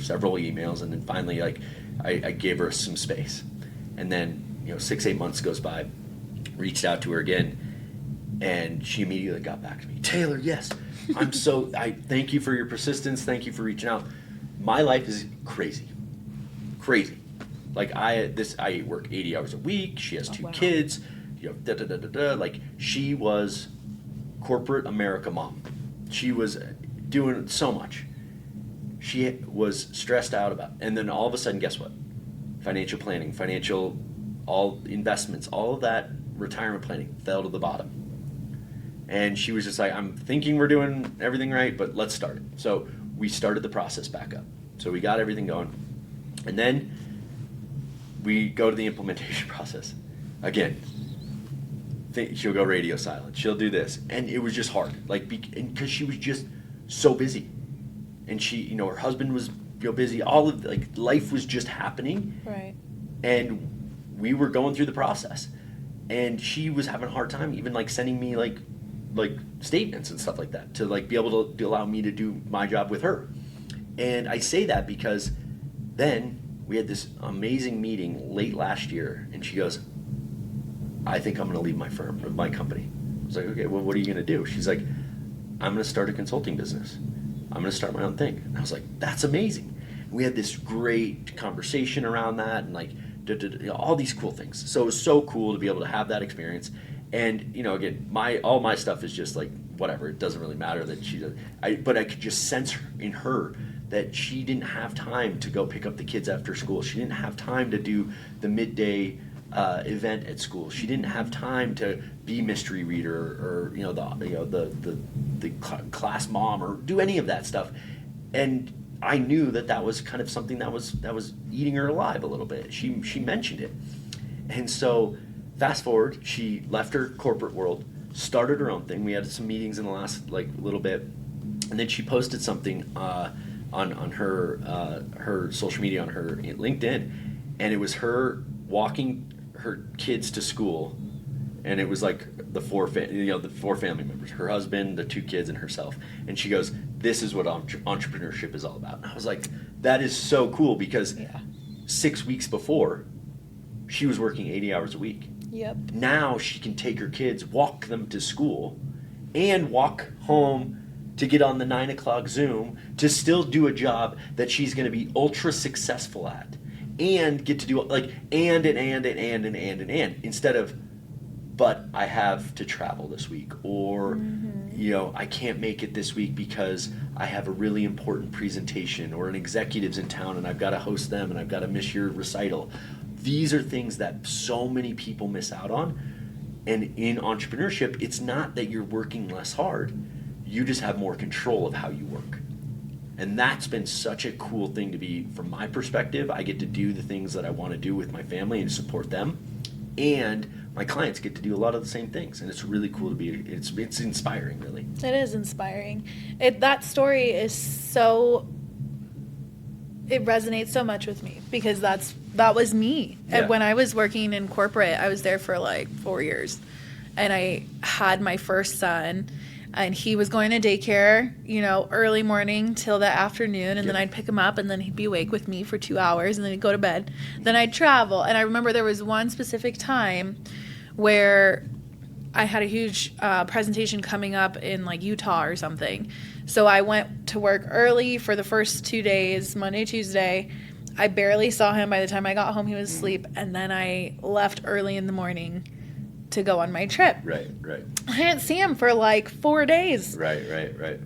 S2: several emails, and then finally, I gave her some space. And then, 6-8 months goes by, reached out to her again, and she immediately got back to me. Taylor, yes, I thank you for your persistence. Thank you for reaching out. My life is crazy. Like I work 80 hours a week. She has 2 kids. Like she was corporate America mom. She was doing so much. She was stressed out about, and then all of a sudden, guess what? Financial planning, all investments, all of that retirement planning fell to the bottom. And she was just like, I'm thinking we're doing everything right, but let's start it. So we started the process back up. So we got everything going. And then we go to the implementation process. Again, she'll go radio silent. She'll do this, and it was just hard, like because she was just so busy, and she, her husband was busy. All of life was just happening,
S1: right?
S2: And we were going through the process, and she was having a hard time even sending me like statements and stuff like that to be able to allow me to do my job with her. And I say that because then we had this amazing meeting late last year, and she goes, I think I'm going to leave my firm, my company. I was like, okay, well, what are you going to do? She's like, I'm going to start a consulting business. I'm going to start my own thing. And I was like, that's amazing. We had this great conversation around that, and all these cool things. So it was so cool to be able to have that experience. And again, all my stuff is just whatever. It doesn't really matter that she does. But I could just sense in her that she didn't have time to go pick up the kids after school. She didn't have time to do the midday event at school. She didn't have time to be mystery reader or the class mom or do any of that stuff. And I knew that was kind of something that was eating her alive a little bit. She mentioned it, and so fast forward, she left her corporate world, started her own thing. We had some meetings in the last little bit, and then she posted something on her social media, on her LinkedIn, and it was her walking her kids to school, and it was the four family members, her husband, the 2 kids, and herself. And she goes, this is what entrepreneurship is all about. And I was like, that is so cool, because 6 weeks before, she was working 80 hours a week.
S1: Yep.
S2: Now she can take her kids, walk them to school, and walk home to get on the 9 o'clock Zoom to still do a job that she's going to be ultra successful at, and get to do and instead of, but I have to travel this week, or I can't make it this week because I have a really important presentation, or an executive's in town and I've got to host them and I've got to miss your recital. These are things that so many people miss out on. And in entrepreneurship, it's not that you're working less hard. You just have more control of how you work. And that's been such a cool thing to be, from my perspective. I get to do the things that I want to do with my family and support them. And my clients get to do a lot of the same things. And it's really cool to be, it's inspiring, really.
S1: It is inspiring. That story is so, it resonates so much with me, because that was me.
S2: Yeah.
S1: And when I was working in corporate, I was there for 4 years, and I had my first son, and he was going to daycare, early morning till the afternoon, and then I'd pick him up, and then he'd be awake with me for 2 hours, and then he'd go to bed. Then I'd travel. And I remember there was one specific time where I had a huge presentation coming up in Utah or something. So I went to work early for the first 2 days, Monday, Tuesday. I barely saw him. By the time I got home, he was asleep. And then I left early in the morning to go on my trip.
S2: Right.
S1: I didn't see him for 4 days.
S2: Right.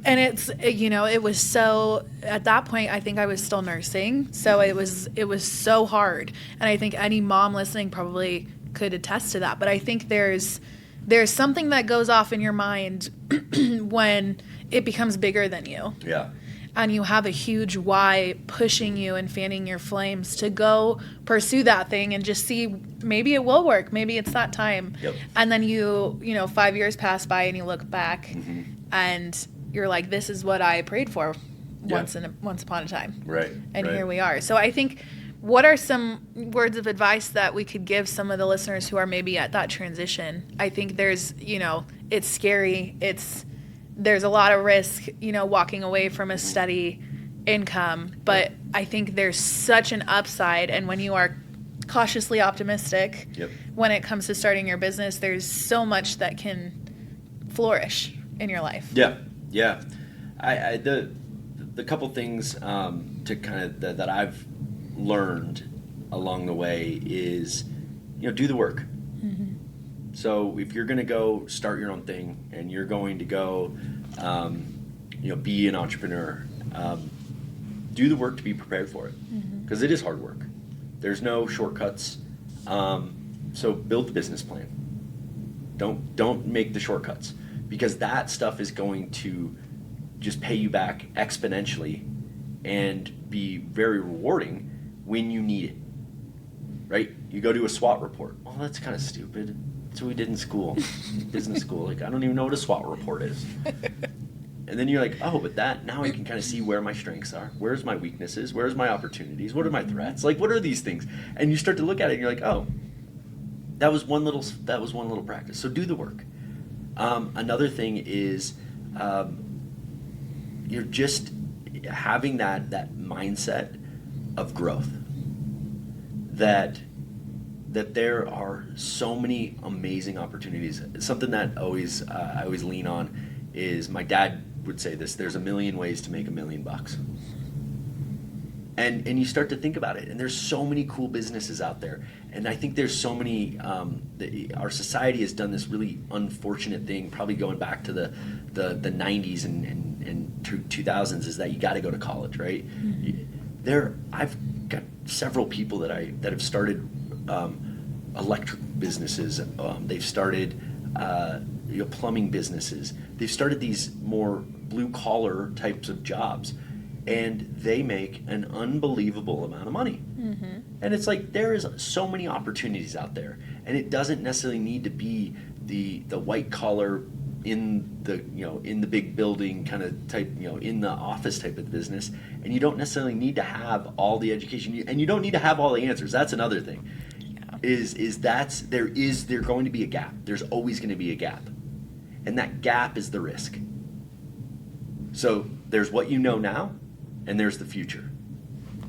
S1: And it was so, at that point, I think I was still nursing. So it was so hard. And I think any mom listening probably could attest to that. But I think there's something that goes off in your mind when it becomes bigger than you.
S2: Yeah.
S1: And you have a huge why pushing you and fanning your flames to go pursue that thing and just see, maybe it will work. Maybe it's that time.
S2: Yep.
S1: And then 5 years pass by and you look back and you're like, this is what I prayed for once upon a time.
S2: Right.
S1: And here we are. So I think, what are some words of advice that we could give some of the listeners who are maybe at that transition? I think there's, it's scary. There's a lot of risk, walking away from a steady income, but I think there's such an upside. And when you are cautiously optimistic, when it comes to starting your business, there's so much that can flourish in your life.
S2: Yeah. The couple things to kind of that I've learned along the way is, do the work. So if you're going to go start your own thing and you're going to go, be an entrepreneur, do the work to be prepared for it, because it is hard work. There's no shortcuts. So build the business plan. Don't make the shortcuts, because that stuff is going to just pay you back exponentially and be very rewarding when you need it. Right? You go do a SWOT report. Well, that's kind of stupid. That's what we did in school, business school. Like, I don't even know what a SWOT report is. And then you're like, oh, but now I can kind of see where my strengths are. Where's my weaknesses? Where's my opportunities? What are my threats? Like, what are these things? And you start to look at it and you're like, oh, that was one little practice. So do the work. Another thing is you're just having that mindset of growth. That there are so many amazing opportunities. Something that I always lean on is, my dad would say this: there's a million ways to make $1 million. And you start to think about it, and there's so many cool businesses out there. And I think there's so many, our society has done this really unfortunate thing, probably going back to the 90s and 2000s, is that you got to go to college, right? Mm-hmm. I've got several people that have started electric businesses. They've started plumbing businesses. They've started these more blue collar types of jobs, and they make an unbelievable amount of money. Mm-hmm. And it's like, there is so many opportunities out there, and it doesn't necessarily need to be the white collar in the big building kind of type, in the office type of business. And you don't necessarily need to have all the education, and you don't need to have all the answers. That's another thing. There's going to be a gap. There's always going to be a gap. And that gap is the risk. So there's what you know now, and there's the future.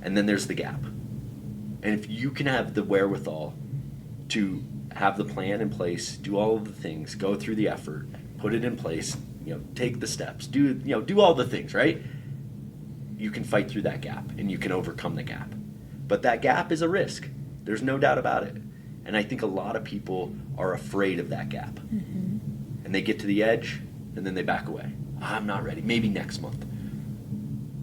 S2: And then there's the gap. And if you can have the wherewithal to have the plan in place, do all of the things, go through the effort, put it in place, take the steps, do all the things, right? You can fight through that gap, and you can overcome the gap. But that gap is a risk. There's no doubt about it. And I think a lot of people are afraid of that gap. Mm-hmm. And they get to the edge, and then they back away. I'm not ready. Maybe next month.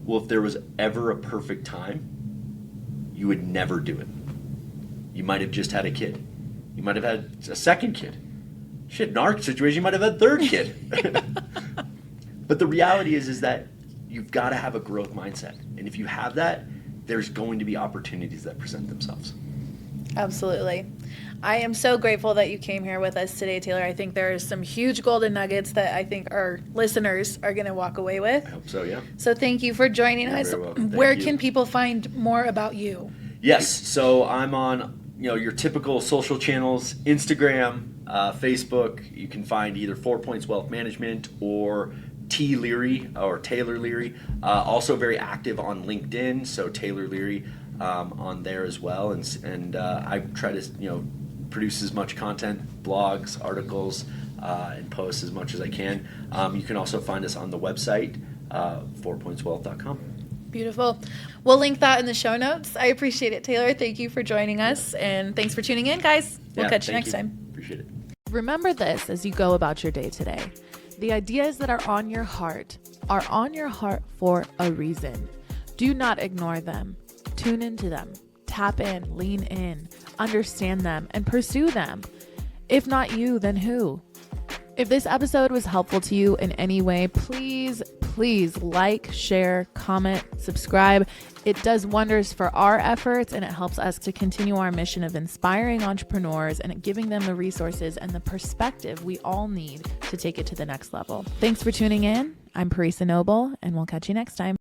S2: Well, if there was ever a perfect time, you would never do it. You might have just had a kid. You might have had a second kid. Shit, in our situation, you might have had a third kid. But the reality is that you've got to have a growth mindset. And if you have that, there's going to be opportunities that present themselves.
S1: Absolutely. I am so grateful that you came here with us today, Taylor. I think there's some huge golden nuggets that I think our listeners are going to walk away with.
S2: I hope so, yeah.
S1: So thank you for joining us.
S2: Very well.
S1: Where can people find more about you?
S2: Yes, so I'm on your typical social channels, Instagram, Facebook. You can find either 4 Points Wealth Management or T. Leary or Taylor Leary. Also very active on LinkedIn, so Taylor Leary on there as well. And I try to produce as much content, blogs, articles, and posts as much as I can. You can also find us on the website, 4pointswealth.com.
S1: Beautiful. We'll link that in the show notes. I appreciate it, Taylor. Thank you for joining us, and thanks for tuning in, guys. We'll catch you next time.
S2: Appreciate it.
S1: Remember this as you go about your day today. The ideas that are on your heart for a reason. Do not ignore them. Tune into them. Tap in, lean in, understand them, and pursue them. If not you, then who? If this episode was helpful to you in any way, please like, share, comment, subscribe. It does wonders for our efforts, and it helps us to continue our mission of inspiring entrepreneurs and giving them the resources and the perspective we all need to take it to the next level. Thanks for tuning in. I'm Paresa Noble, and we'll catch you next time.